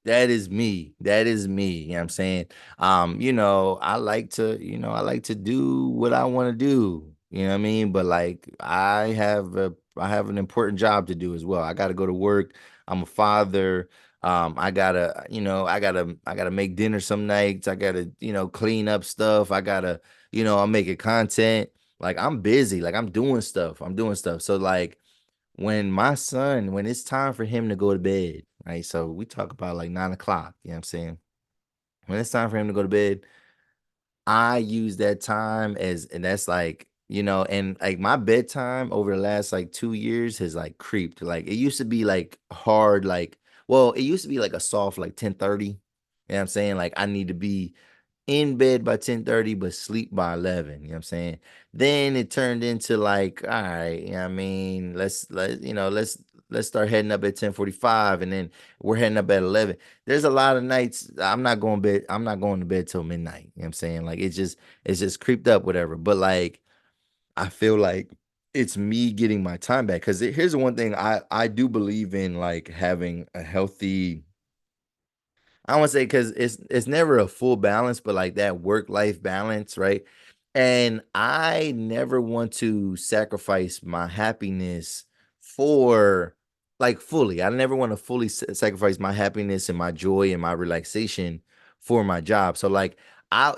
that is me. That is me. You know what I'm saying? I like to do what I want to do. You know what I mean? But like I have an important job to do as well. I gotta go to work. I'm a father. I gotta make dinner some nights. I gotta, clean up stuff. I'm making content. Like I'm busy. Like I'm doing stuff. I'm doing stuff. So like when it's time for him to go to bed, right? So we talk about like 9 o'clock, you know what I'm saying? When it's time for him to go to bed, I use that time and that's like, and like my bedtime over the last like 2 years has like creeped. Like it used to be like hard, like, well, it used to be like a soft like 10:30. You know what I'm saying? Like I need to be in bed by 10:30, but sleep by 11. You know what I'm saying? Then it turned into like, all right, I mean, let's start heading up at 10:45, and then we're heading up at 11. There's a lot of nights I'm not going to bed till midnight. You know what I'm saying? Like it's just creeped up, whatever. But like I feel like it's me getting my time back. Cause here's the one thing I do believe in, like having a healthy, I want to say, because it's never a full balance, but like that work life balance, right? And I never want to sacrifice my happiness for like fully. I never want to fully sacrifice my happiness and my joy and my relaxation for my job. So like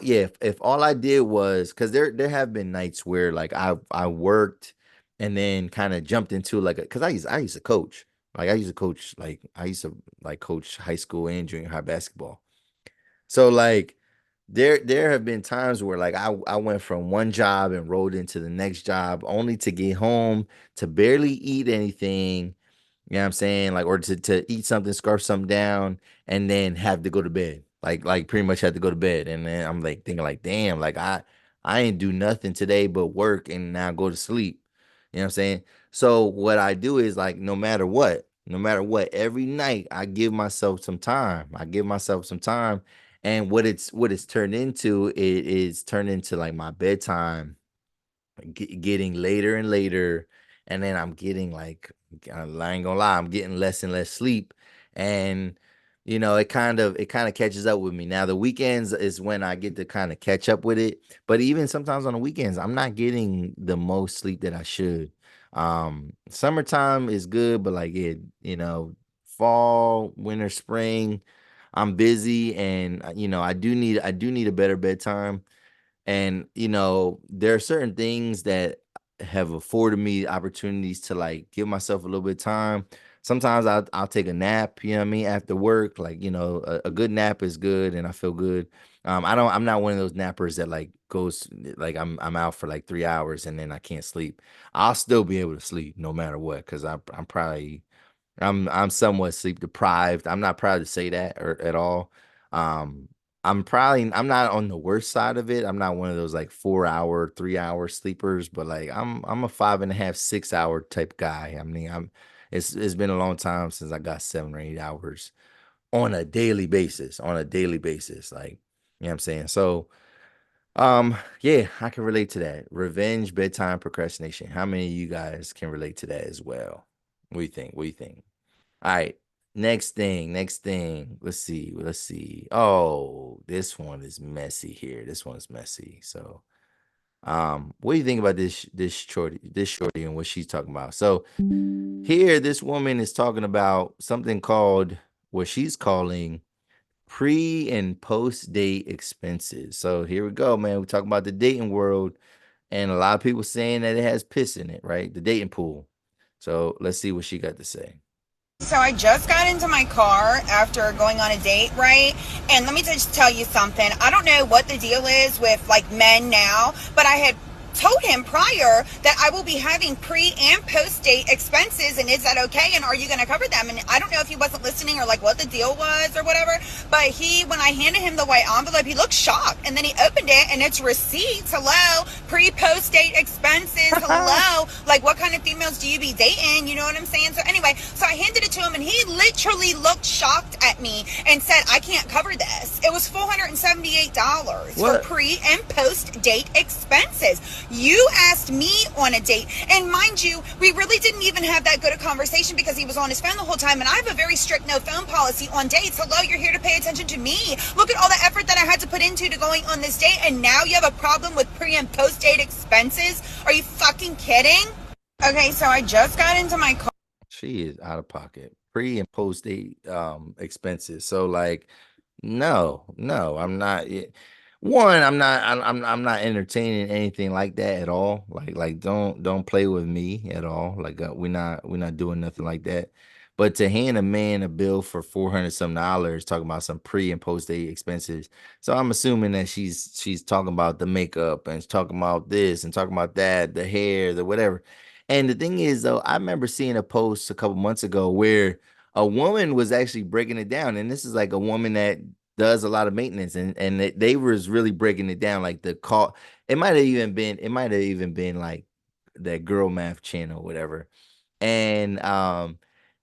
yeah, if all I did was, because there have been nights where like I worked and then kind of jumped into like because I used to coach. Like I used to like coach high school and junior high basketball. So like there have been times where like I went from one job and rolled into the next job only to get home to barely eat anything. You know what I'm saying? Like or to eat something, scarf something down, and then have to go to bed. like pretty much had to go to bed. And then I'm like thinking like, damn, like I ain't do nothing today but work and now go to sleep. You know what I'm saying? So what I do is like no matter what, every night I give myself some time. I give myself some time. And what it's turned into, it is turned into like my bedtime getting later and later, and then I'm getting like, I ain't gonna lie, I'm getting less and less sleep, and it kind of catches up with me. Now the weekends is when I get to kind of catch up with it, but even sometimes on the weekends, I'm not getting the most sleep that I should. Summertime is good, but like fall, winter, spring, I'm busy, and I do need a better bedtime. And there are certain things that have afforded me opportunities to like give myself a little bit of time. Sometimes I'll take a nap, you know what I mean, after work. Like, a good nap is good and I feel good. I'm not one of those nappers that like goes like I'm out for like 3 hours and then I can't sleep. I'll still be able to sleep no matter what, because I'm probably I'm somewhat sleep deprived. I'm not proud to say that or at all. Um, I'm not on the worst side of it. I'm not one of those like 4 hour, 3 hour sleepers, but like I'm a 5.5, 6 hour type guy. I mean, it's been a long time since I got 7 or 8 hours on a daily basis. On a daily basis. Like, you know what I'm saying? So yeah, I can relate to that. Revenge, bedtime, procrastination. How many of you guys can relate to that as well? What do you think? What do you think? All right. Next thing, next thing. Let's see. Let's see. Oh, this one is messy here. This one's messy. So, what do you think about this shorty and what she's talking about? So, here this woman is talking about something called what she's calling pre and post date expenses. So, here we go, man. We talk about the dating world and a lot of people saying that it has piss in it, right? The dating pool. So, let's see what she got to say. So I just got into my car after going on a date, right? And let me just tell you something. I don't know what the deal is with like men now, but I had told him prior that I will be having pre and post date expenses, and is that okay, and are you going to cover them? And I don't know if he wasn't listening or like what the deal was or whatever, but when I handed him the white envelope, he looked shocked, and then he opened it and it's receipts. Hello, pre post date expenses. Hello, like what kind of females do you be dating? You know what I'm saying? So anyway, so I handed it to him and he literally looked shocked at me and said, I can't cover this. It was $478 for pre and post date expenses. You asked me on a date, and mind you, we really didn't even have that good a conversation because he was on his phone the whole time, and I have a very strict no phone policy on dates. Hello, you're here to pay attention to me. Look at all the effort that I had to put into going on this date, and now you have a problem with pre and post date expenses? Are you fucking kidding? Okay, so I just got into my car. She is out of pocket. Pre and post date expenses. So like, no, I'm not. One, I'm not entertaining anything like that at all. Like don't play with me at all. Like we're not doing nothing like that. But to hand a man a bill for $400 talking about some pre and post date expenses. So I'm assuming that she's talking about the makeup and talking about this and talking about that, the hair, the whatever. And the thing is, though, I remember seeing a post a couple months ago where a woman was actually breaking it down, and this is like a woman that does a lot of maintenance, and they was really breaking it down, like the call. It might have even been like that girl math channel, or whatever, and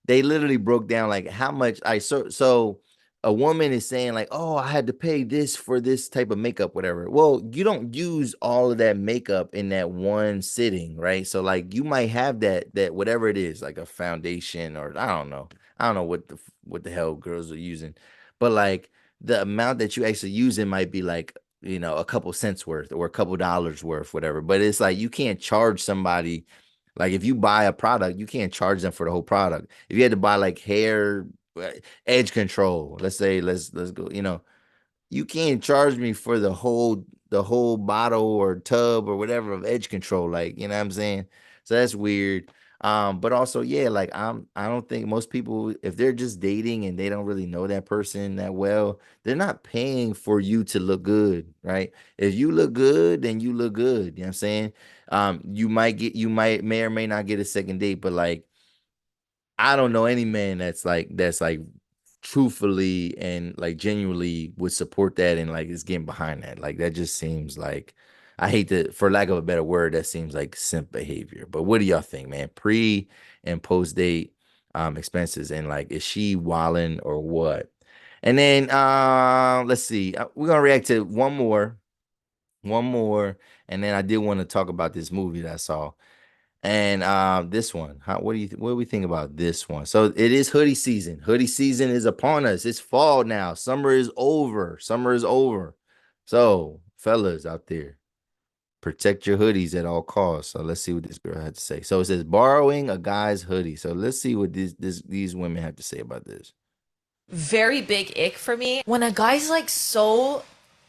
they literally broke down like how much I so a woman is saying like, oh, I had to pay this for this type of makeup, whatever. Well, you don't use all of that makeup in that one sitting, right? So like you might have that whatever it is, like a foundation, or I don't know what the hell girls are using, but like the amount that you actually using might be like, a couple cents worth or a couple dollars worth, whatever. But it's like you can't charge somebody, like if you buy a product, you can't charge them for the whole product. If you had to buy like hair edge control, let's say, let's go, you can't charge me for the whole bottle or tub or whatever of edge control, like, you know what I'm saying? So that's weird. But also, yeah, like I don't think most people, if they're just dating and they don't really know that person that well, they're not paying for you to look good, right? If you look good, then you look good. You know what I'm saying? You may or may not get a second date, but like I don't know any man that's like truthfully and like genuinely would support that and like is getting behind that. Like that just seems like, I hate to, for lack of a better word, that seems like simp behavior. But what do y'all think, man? Pre and post date expenses, and like, is she wilding or what? And then let's see. We're gonna react to one more, and then I did want to talk about this movie that I saw. And this one, what do we think about this one? So it is hoodie season. Hoodie season is upon us. It's fall now. Summer is over. Summer is over. So, fellas out there, protect your hoodies at all costs. So let's see what this girl had to say. So it says borrowing a guy's hoodie. So let's see what these women have to say about this. Very big ick for me when a guy's like so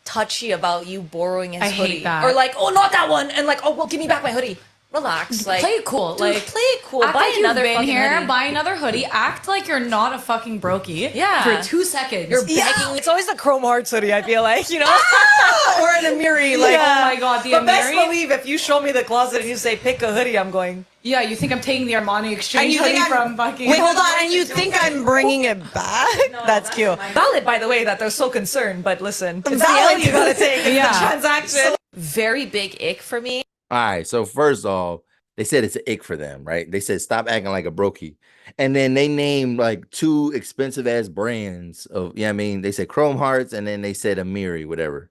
touchy about you borrowing his I hoodie, hate that. or like, oh, not that one, and like, oh, well, give me back my hoodie. Relax, like, play it cool. dude, Like, play it cool. Act Buy like another you've been fucking here. hoodie. Buy another hoodie. Act like you're not a fucking brokey. Yeah. For 2 seconds. You're begging. It's always the Chrome Hearts hoodie. I feel like, you know, Or an Amiri, like, oh my god, the but best Amiri. believe if you show me the closet and you say pick a hoodie, I'm going. Yeah, you think I'm taking the Armani exchange you think hoodie I'm- from fucking. Wait, hold on, and you think I'm bringing it back? That's cute. valid, by the way, that they're so concerned. But listen, it's the Valid. L you gotta take. It's Yeah. the transaction. Very big ick for me. All right. So first off, they said it's an ick for them, right? They said stop acting like a brokey. And then they named like 2 expensive ass brands of, yeah, I mean, they said Chrome Hearts and then they said Amiri, whatever.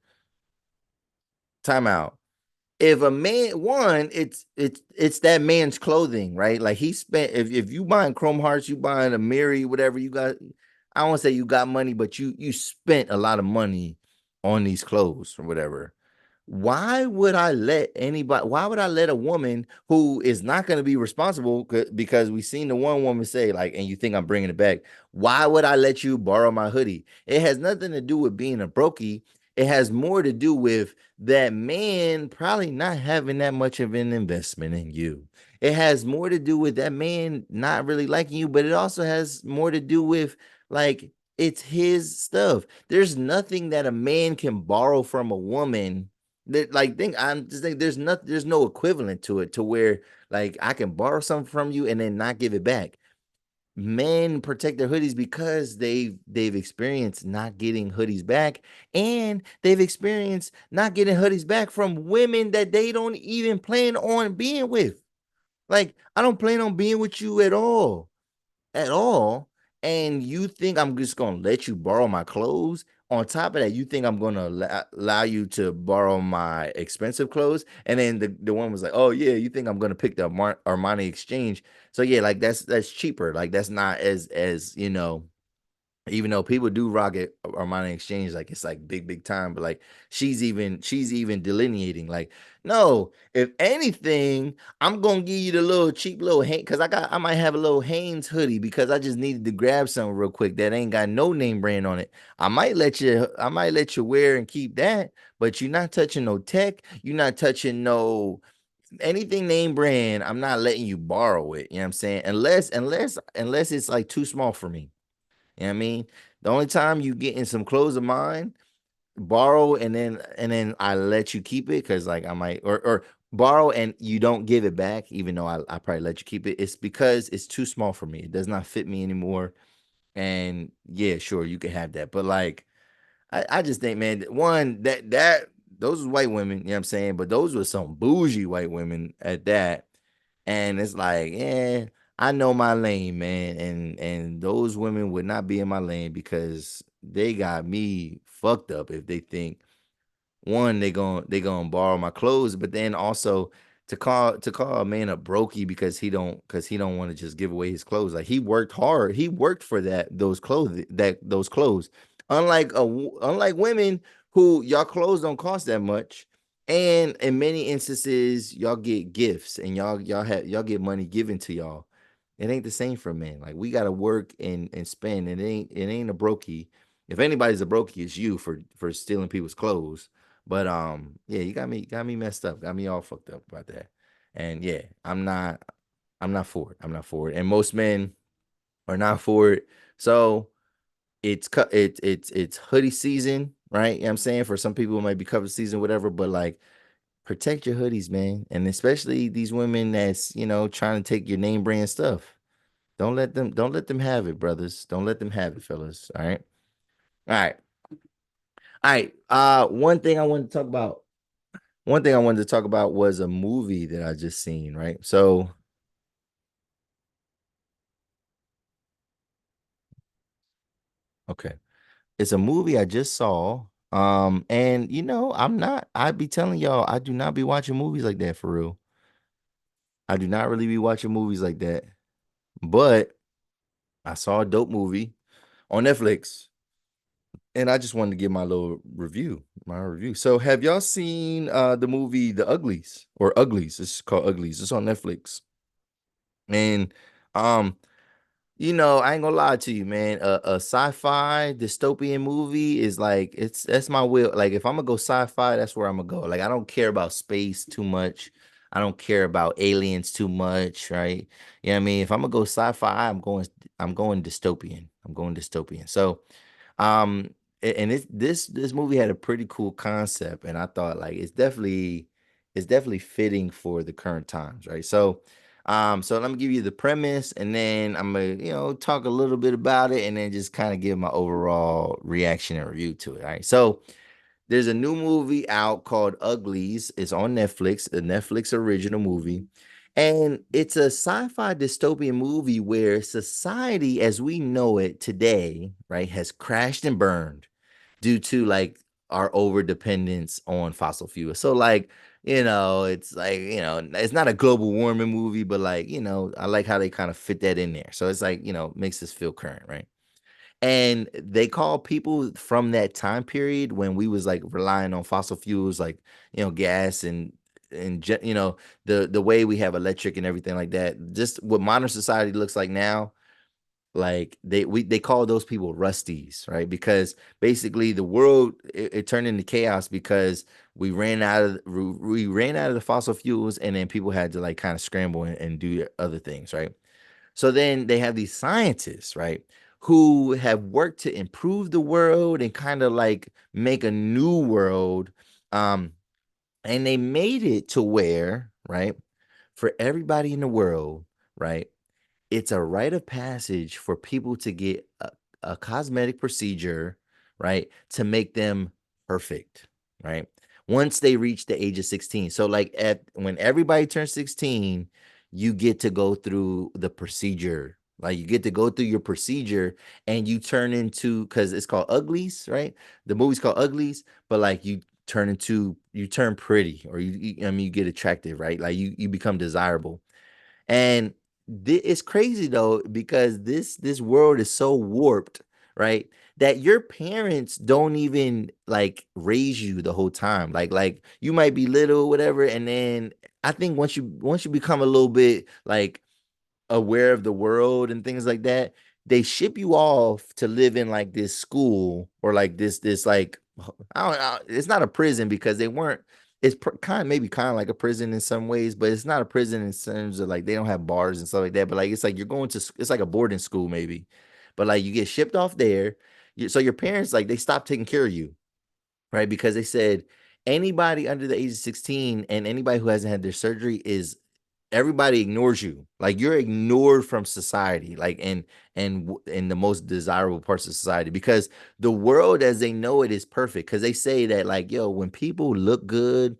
Time out. If a man, one, it's that man's clothing, right? Like he spent, if you buying Chrome Hearts, you buying Amiri, whatever you got, I don't want to say you got money, but you spent a lot of money on these clothes or whatever. Why would I let anybody, why would I let a woman who is not going to be responsible, because we seen the one woman say like, and you think I'm bringing it back, why would I let you borrow my hoodie? It has nothing to do with being a brokey. It has more to do with that man probably not having that much of an investment in you. It has more to do with that man not really liking you, but it also has more to do with like, it's his stuff. There's nothing that a man can borrow from a woman that, like, I'm just thinking there's no equivalent to it, to where like I can borrow something from you and then not give it back. Men protect their hoodies because they've experienced not getting hoodies back, and they've experienced not getting hoodies back from women that they don't even plan on being with. Like, I don't plan on being with you at all. At all. And you think I'm just gonna let you borrow my clothes? On top of that, you think I'm gonna allow you to borrow my expensive clothes? And then the one was like, "Oh yeah, you think I'm gonna pick the Armani exchange?" So yeah, like that's cheaper. Like that's not as you know, even though people do rock it Armani exchange, like it's like big time, but like she's even delineating like, no, if anything, I'm gonna give you the little cheap little because I might have a little Hanes hoodie because I just needed to grab something real quick that ain't got no name brand on it. I might let you wear and keep that, but you're not touching no tech, you're not touching no anything name brand. I'm not letting you borrow it. You know what I'm saying? Unless it's like too small for me. You know what I mean? The only time you get in some clothes of mine, borrow and then I let you keep it because like I might or borrow and you don't give it back, even though I probably let you keep it. It's because it's too small for me. It does not fit me anymore. And yeah, sure, you can have that. But like I just think, man, one, that those was white women, you know what I'm saying? But those were some bougie white women at that. And it's like, yeah, I know my lane, man. And those women would not be in my lane because they got me fucked up if they think, one, they gonna borrow my clothes, but then also to call a man a brokey because he don't want to just give away his clothes. Like he worked hard, he worked for those clothes. Unlike women who y'all clothes don't cost that much, and in many instances y'all get gifts and y'all get money given to y'all. It ain't the same for men. Like we gotta work and spend. It ain't a brokey. If anybody's a brokey, it's you for stealing people's clothes. But yeah, you got me messed up, got me all fucked up about that. And yeah, I'm not for it. I'm not for it. And most men are not for it. So it's hoodie season, right? You know what I'm saying? For some people it might be cover season, whatever, but like protect your hoodies, man. And especially these women that's, trying to take your name brand stuff. Don't let them have it, brothers. Don't let them have it, fellas. All right. All right. All right. One thing I wanted to talk about was a movie that I just seen, right? So, okay. It's a movie I just saw. And I'd be telling y'all, I do not be watching movies like that for real. I do not really be watching movies like that. But I saw a dope movie on Netflix, and I just wanted to give my review. So have y'all seen the movie The Uglies or Uglies? It's called Uglies. It's on Netflix. And um I ain't gonna lie to you, man. A sci-fi dystopian movie is like that's my will. Like if I'm gonna go sci-fi, that's where I'm gonna go. Like I don't care about space too much. I don't care about aliens too much, right? You know what I mean? If I'm gonna go sci-fi, I'm going dystopian. I'm going dystopian. So and this movie had a pretty cool concept, and I thought like it's definitely fitting for the current times, right? So let me give you the premise, and then I'm gonna talk a little bit about it, and then just kind of give my overall reaction and review to it. All right. So there's a new movie out called Uglies. It's on Netflix, a Netflix original movie. And it's a sci-fi dystopian movie where society as we know it today, right, has crashed and burned due to like our over dependence on fossil fuels. So like, it's like, it's not a global warming movie, but like, I like how they kind of fit that in there. So it's like, makes us feel current, right? And they call people from that time period when we was like relying on fossil fuels, like, gas and the way we have electric and everything like that. Just what modern society looks like now, like they call those people rusties, right? Because basically the world it turned into chaos because we ran out of the fossil fuels, and then people had to like kind of scramble and do other things, right? So then they have these scientists, right, who have worked to improve the world and kind of like make a new world. Um, and they made it to where, right, for everybody in the world, right, it's a rite of passage for people to get a cosmetic procedure, right, to make them perfect, right? Once they reach the age of 16. So like when everybody turns 16, you get to go through the procedure. Like you get to go through your procedure and you turn into, because it's called Uglies, right? The movie's called Uglies, but like you turn pretty, or you get attractive, right? Like you become desirable. And it's crazy though, because this world is so warped, right? That your parents don't even like raise you the whole time. Like you might be little, whatever, and then I think once you become a little bit like aware of the world and things like that, they ship you off to live in like this school or like this like I don't know. It's not a prison because they weren't. It's kind of maybe kind of like a prison in some ways, but it's not a prison in terms of like they don't have bars and stuff like that. But like it's like you're going to it's like a boarding school maybe, but like you get shipped off there. So your parents like they stop taking care of you, right? Because they said anybody under the age of 16 and anybody who hasn't had their surgery is everybody ignores you. Like you're ignored from society, like in the most desirable parts of society, because the world as they know it is perfect. Because they say that like, yo, when people look good,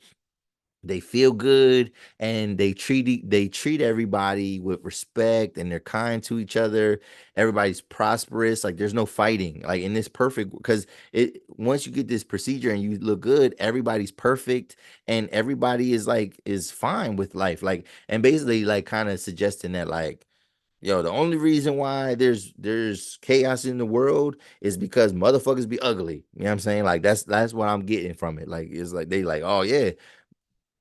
they feel good, and they treat everybody with respect, and they're kind to each other. Everybody's prosperous, like there's no fighting, like in this perfect, because it once you get this procedure and you look good, everybody's perfect, and everybody is fine with life, like, and basically like kind of suggesting that like, yo, the only reason why there's chaos in the world is because motherfuckers be ugly. You know what I'm saying? Like that's what I'm getting from it. Like it's like they like, oh yeah,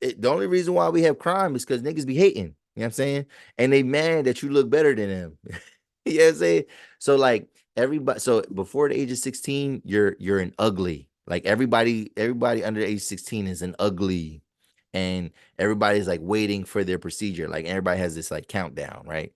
the only reason why we have crime is because niggas be hating. You know what I'm saying? And they mad that you look better than them. You know what I'm saying? So like everybody, so before the age of 16, you're an ugly. Like everybody under the age of 16 is an ugly. And everybody's like waiting for their procedure. Like everybody has this like countdown, right?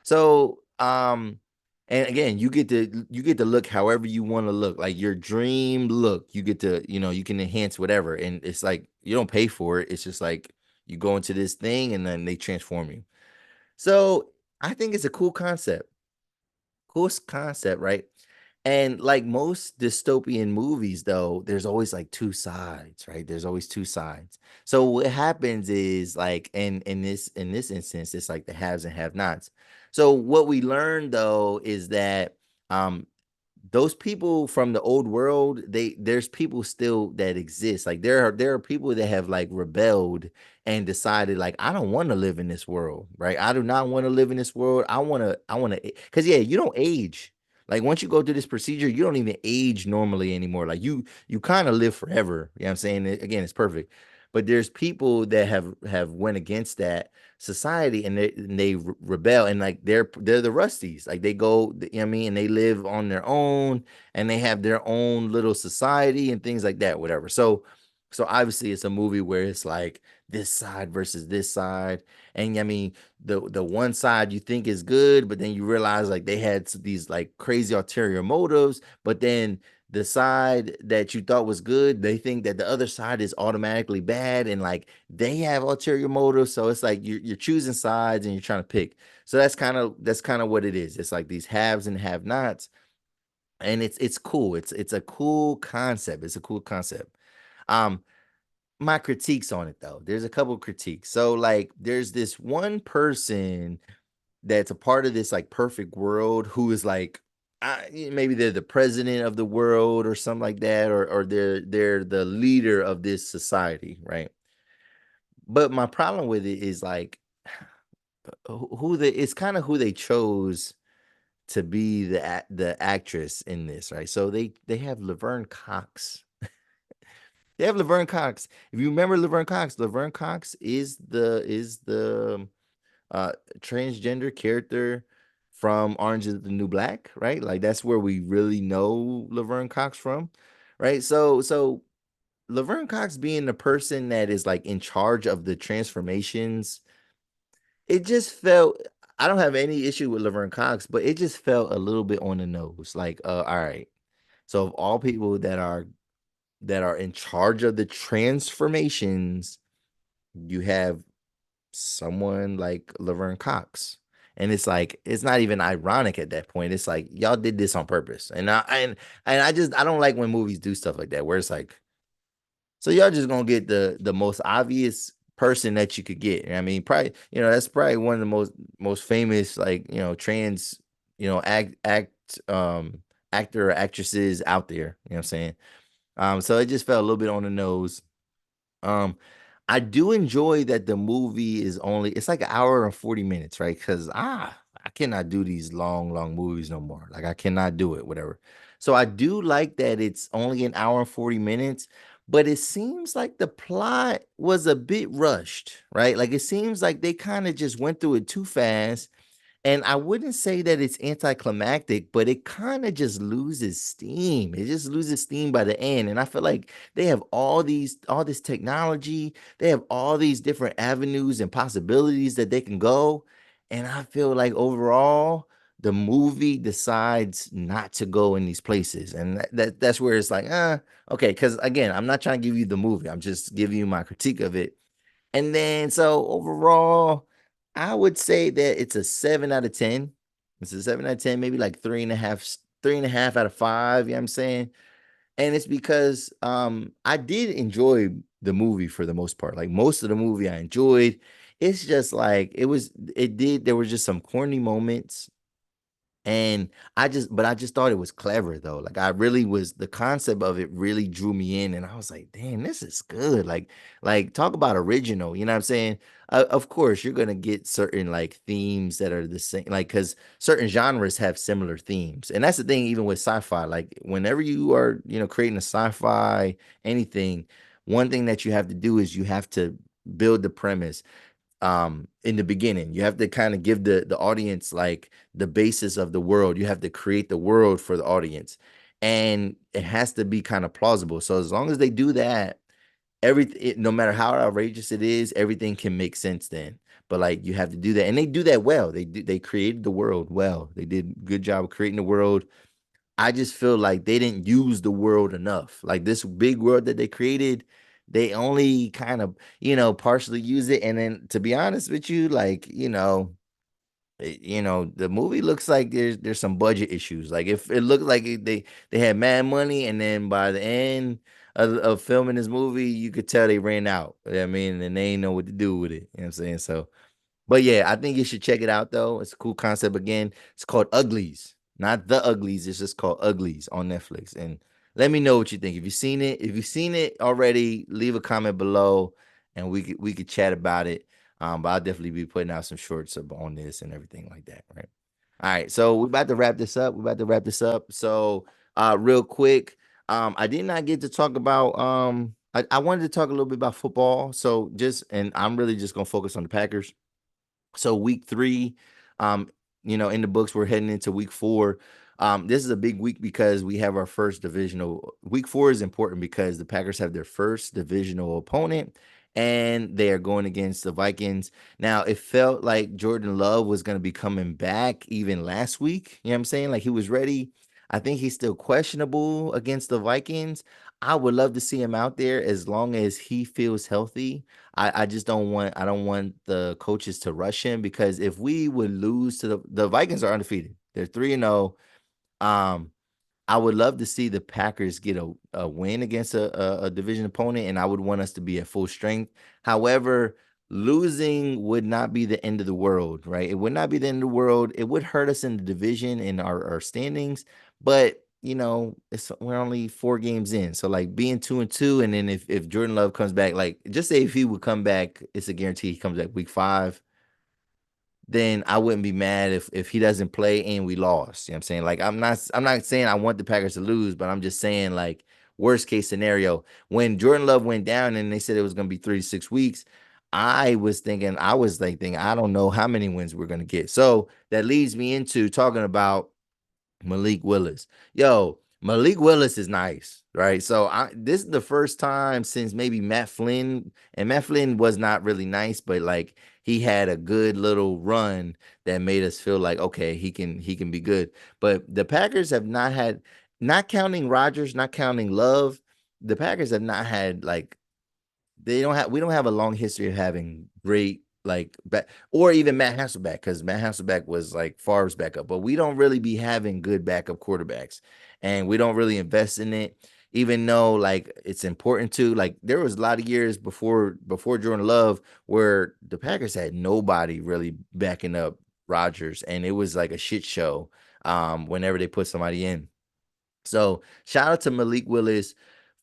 So, and again, you get to look however you want to look, like your dream look. You get to, you can enhance whatever, and it's like you don't pay for it. It's just like you go into this thing, and then they transform you. So, I think it's a cool concept. Cool concept, right? And like most dystopian movies, though, there's always like two sides, right? There's always two sides. So what happens is like in this instance, it's like the haves and have-nots. So what we learned though is that um those people from the old world, there's people still that exist. Like there are people that have like rebelled and decided like I don't want to live in this world, right? I do not want to live in this world. I want to because yeah, you don't age. Like once you go through this procedure, you don't even age normally anymore. Like you kind of live forever. You know what I'm saying? Again, it's perfect. But there's people that have went against that society and they rebel and like they're the rusties, like they go, you know what I mean, and they live on their own and they have their own little society and things like that, whatever. So obviously it's a movie where it's like this side versus this side, and I mean the one side you think is good, but then you realize like they had these like crazy ulterior motives, but then the side that you thought was good, they think that the other side is automatically bad, and like they have ulterior motives. So it's like you're choosing sides and you're trying to pick. So that's kind of what it is. It's like these haves and have-nots, and it's cool. It's a cool concept. It's a cool concept. Um, my critiques on it though. There's a couple of critiques. So like there's this one person that's a part of this like perfect world who is like maybe they're the president of the world or something like that, or they're the leader of this society, right? But my problem with it is like who they it's kind of who they chose to be the actress in this, right? So they have Laverne Cox. They have Laverne Cox. If you remember Laverne Cox is the uh transgender character from Orange is the New Black, right? Like that's where we really know Laverne Cox from, right? So Laverne Cox being the person that is like in charge of the transformations, it just felt, I don't have any issue with Laverne Cox, but it just felt a little bit on the nose. Like, all right. So of all people that are in charge of the transformations, you have someone like Laverne Cox. And it's like it's not even ironic at that point. It's like y'all did this on purpose. And I don't like when movies do stuff like that where it's like, so y'all just gonna get the most obvious person that you could get. I mean, probably, that's probably one of the most famous, like, trans, act actor or actresses out there. You know what I'm saying? So it just felt a little bit on the nose. Um, I do enjoy that the movie is it's like an hour and 40 minutes, right? Because I cannot do these long movies no more. Like I cannot do it, whatever. So I do like that it's only an hour and 40 minutes, but it seems like the plot was a bit rushed, right? Like it seems like they kind of just went through it too fast, and I wouldn't say that it's anticlimactic, but it kind of just loses steam. It just loses steam by the end. And I feel like they have all this technology, they have all these different avenues and possibilities that they can go. And I feel like overall, the movie decides not to go in these places. And that's where it's like, okay, because again, I'm not trying to give you the movie, I'm just giving you my critique of it. And then so overall, I would say that it's a 7 out of 10. It's a 7 out of 10, maybe like three and a half out of five. You know what I'm saying? And it's because I did enjoy the movie for the most part. Like most of the movie I enjoyed. It's just like there were just some corny moments, and I just thought it was clever though. Like I really was, the concept of it really drew me in, and I was like, damn, this is good. Like talk about original, you know what I'm saying? Of course, you're gonna get certain like themes that are the same, like because certain genres have similar themes, and that's the thing. Even with sci-fi, like whenever you are, creating a sci-fi anything, one thing that you have to do is you have to build the premise in the beginning. You have to kind of give the audience like the basis of the world. You have to create the world for the audience, and it has to be kind of plausible. So as long as they do that, everything, no matter how outrageous it is, everything can make sense then. But like you have to do that, and they do that well. They created the world well. They did a good job of creating the world. I just feel like they didn't use the world enough. Like this big world that they created, they only kind of, partially use it. And then to be honest with you, like, you know, the movie looks like there's some budget issues. Like if it looked like they had mad money, and then by the end of filming this movie, you could tell they ran out. I mean, and they ain't know what to do with it. You know what I'm saying? So, but yeah, I think you should check it out though. It's a cool concept. Again, it's called Uglies, not The Uglies. It's just called Uglies on Netflix. And let me know what you think. If you've seen it already, leave a comment below, and we could chat about it. But I'll definitely be putting out some shorts on this and everything like that. Right. All right. So we're about to wrap this up. So real quick, I did not get to talk about I wanted to talk a little bit about football. So and I'm really just gonna focus on the Packers. So week 3, um, in the books, we're heading into week 4. This is a big week because we have our first divisional. Week 4 is important because the Packers have their first divisional opponent, and they are going against the Vikings. Now, it felt like Jordan Love was going to be coming back even last week. You know what I'm saying? Like he was ready. I think he's still questionable against the Vikings. I would love to see him out there as long as he feels healthy. I just I don't want the coaches to rush him, because if we would lose to the Vikings are undefeated. They're 3-0. Um, I would love to see the Packers get a win against a division opponent, and I would want us to be at full strength. However, losing would not be the end of the world, right? It would not be the end of the world. It would hurt us in the division in our standings, but we're only 4 games in. So like being 2-2, and then if Jordan Love comes back, like just say if he would come back, it's a guarantee he comes back week 5, then I wouldn't be mad if he doesn't play and we lost. You know what I'm saying? Like I'm not saying I want the Packers to lose, but I'm just saying, like, worst case scenario. When Jordan Love went down and they said it was gonna be 3 to 6 weeks, I was thinking, I don't know how many wins we're gonna get. So that leads me into talking about Malik Willis. Yo, Malik Willis is nice, right? So this is the first time since maybe Matt Flynn, and Matt Flynn was not really nice, but like he had a good little run that made us feel like, okay, he can be good. But the Packers have not had, not counting Rodgers, not counting Love, the Packers have not had like we don't have a long history of having great like back, or even Matt Hasselbeck, because Matt Hasselbeck was like Favre's backup, but we don't really be having good backup quarterbacks, and we don't really invest in it, even though like it's important to. Like there was a lot of years before Jordan Love where the Packers had nobody really backing up Rodgers, and it was like a shit show whenever they put somebody in. So shout out to Malik Willis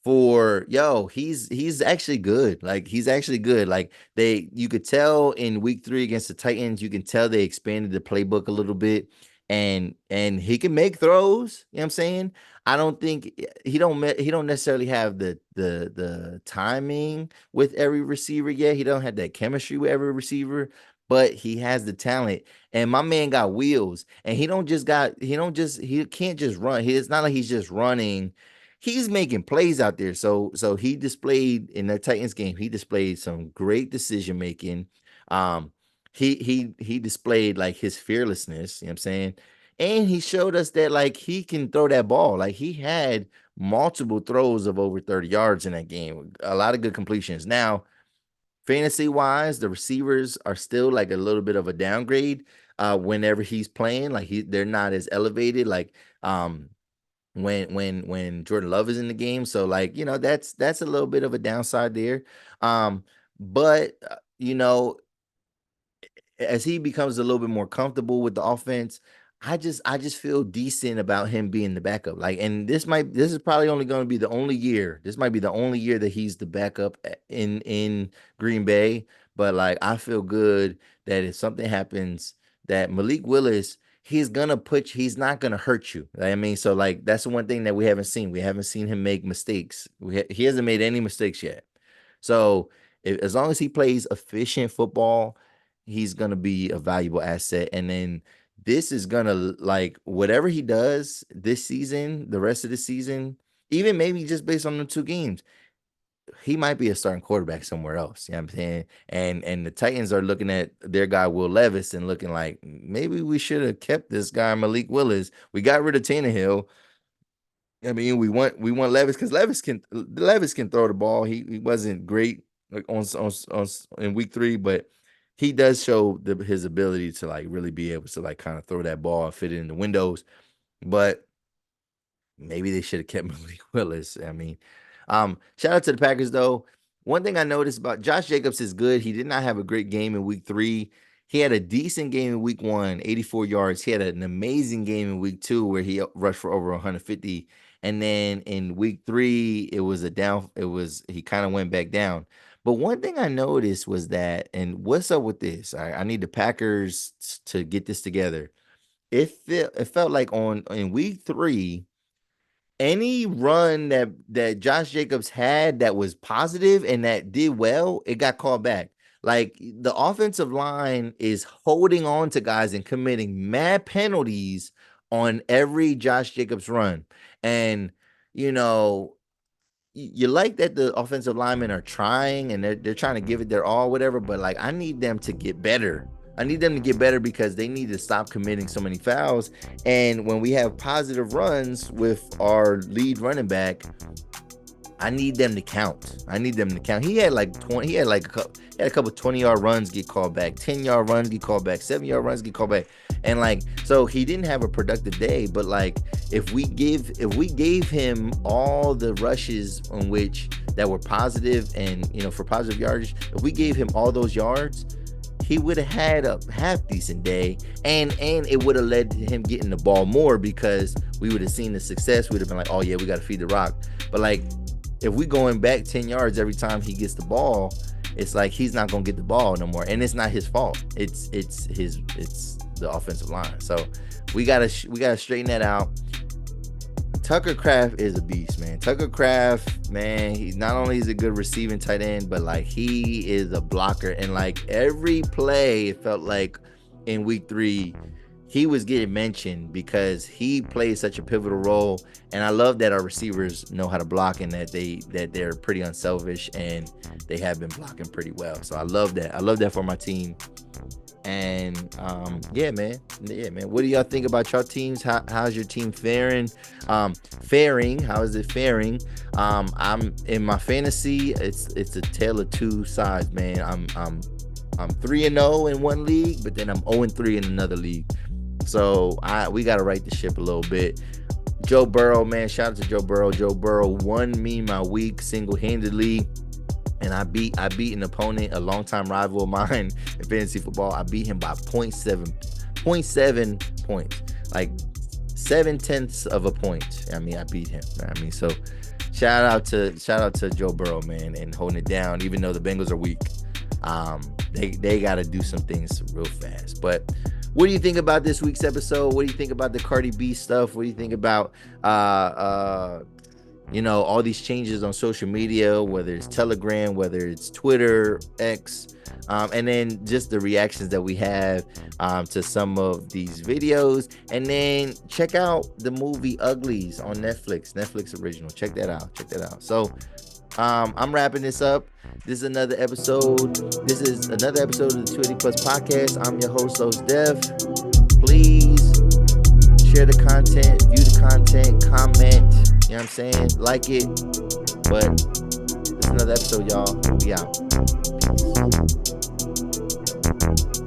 for he's actually good. Like he's actually good. Like you could tell in week 3 against the Titans, you can tell they expanded the playbook a little bit, and he can make throws. You know what I'm saying? I don't think he don't necessarily have the timing with every receiver yet. He don't have that chemistry with every receiver, but he has the talent. And my man got wheels, and he can't just run. It's not like he's just running. He's making plays out there. So he displayed in the Titans game, he displayed some great decision making. Um he displayed like his fearlessness, you know what I'm saying? And he showed us that like he can throw that ball. Like he had multiple throws of over 30 yards in that game. A lot of good completions. Now, fantasy wise, the receivers are still like a little bit of a downgrade whenever he's playing. Like they're not as elevated like when Jordan Love is in the game. So like, that's a little bit of a downside there. But as he becomes a little bit more comfortable with the offense, I just feel decent about him being the backup. Like, and this is probably only going to be the only year. This might be the only year that he's the backup in Green Bay. But like, I feel good that if something happens, that Malik Willis, he's not gonna hurt you. I mean, so like that's the one thing that we haven't seen. We haven't seen him make mistakes. He hasn't made any mistakes yet. So as long as he plays efficient football, he's gonna be a valuable asset. And then this is gonna, like, whatever he does this season, the rest of the season, even maybe just based on the 2 games, he might be a starting quarterback somewhere else. You know what I'm saying? And the Titans are looking at their guy Will Levis and looking like maybe we should have kept this guy Malik Willis. We got rid of Tannehill. I mean, we want Levis because Levis can throw the ball. He wasn't great like on in week 3, but he does show his ability to like really be able to like kind of throw that ball and fit it in the windows. But maybe they should have kept Malik Willis. I mean, shout out to the Packers though. One thing I noticed about Josh Jacobs is good. He did not have a great game in week 3. He had a decent game in week 1, 84 yards. He had an amazing game in week 2 where he rushed for over 150. And then in week 3, he kind of went back down. But one thing I noticed was that, and what's up with this? I need the Packers to get this together. It felt like in week 3, any run that Josh Jacobs had that was positive and that did well, it got called back. Like the offensive line is holding on to guys and committing mad penalties on every Josh Jacobs run. And you know, you like that the offensive linemen are trying and they're trying to give it their all, whatever, but like I need them to get better. I need them to get better because they need to stop committing so many fouls. And when we have positive runs with our lead running back, I need them to count. He had like 20. He had a couple 20-yard runs get called back, 10-yard runs get called back, 7-yard runs get called back, and like so he didn't have a productive day. But like if we gave him all the rushes on which that were positive and for positive yardage, if we gave him all those yards, he would have had a half decent day, and it would have led to him getting the ball more because we would have seen the success. We'd have been like, oh yeah, we got to feed the rock. But like if we going back 10 yards every time he gets the ball, it's like he's not gonna get the ball no more, and it's not his fault. It's the offensive line. So we gotta straighten that out. Tucker Kraft is a beast, man. Tucker Kraft, man, he's not only is a good receiving tight end, but like he is a blocker. And like every play, it felt like in week 3, he was getting mentioned because he plays such a pivotal role. And I love that our receivers know how to block and that they're pretty unselfish and they have been blocking pretty well. So I love that. I love that for my team. And yeah, man. What do y'all think about y'all teams? How's your team faring? How is it faring? I'm in my fantasy. It's a tale of two sides, man. I'm 3-0 in one league, but then I'm 0-3 in another league. So we got to right the ship a little bit. Joe Burrow, man, shout out to Joe Burrow. Joe Burrow won me my week single-handedly. And I beat an opponent, a longtime rival of mine in fantasy football. I beat him by 0.7 points, like 0.7 of a point. I mean, I beat him. I mean, so shout out to Joe Burrow, man, and holding it down. Even though the Bengals are weak, they got to do some things real fast. But what do you think about this week's episode? What do you think about the Cardi B stuff? What do you think about all these changes on social media, whether it's Telegram, whether it's Twitter, X, and then just the reactions that we have to some of these videos. And then check out the movie Uglies on Netflix original. Check that out. So I'm wrapping this up. This is another episode of the 280 Plus podcast. I'm your host, Dev. Please share the content, view the content, comment. You know what I'm saying? Like it. But this is another episode, y'all. We out. Peace.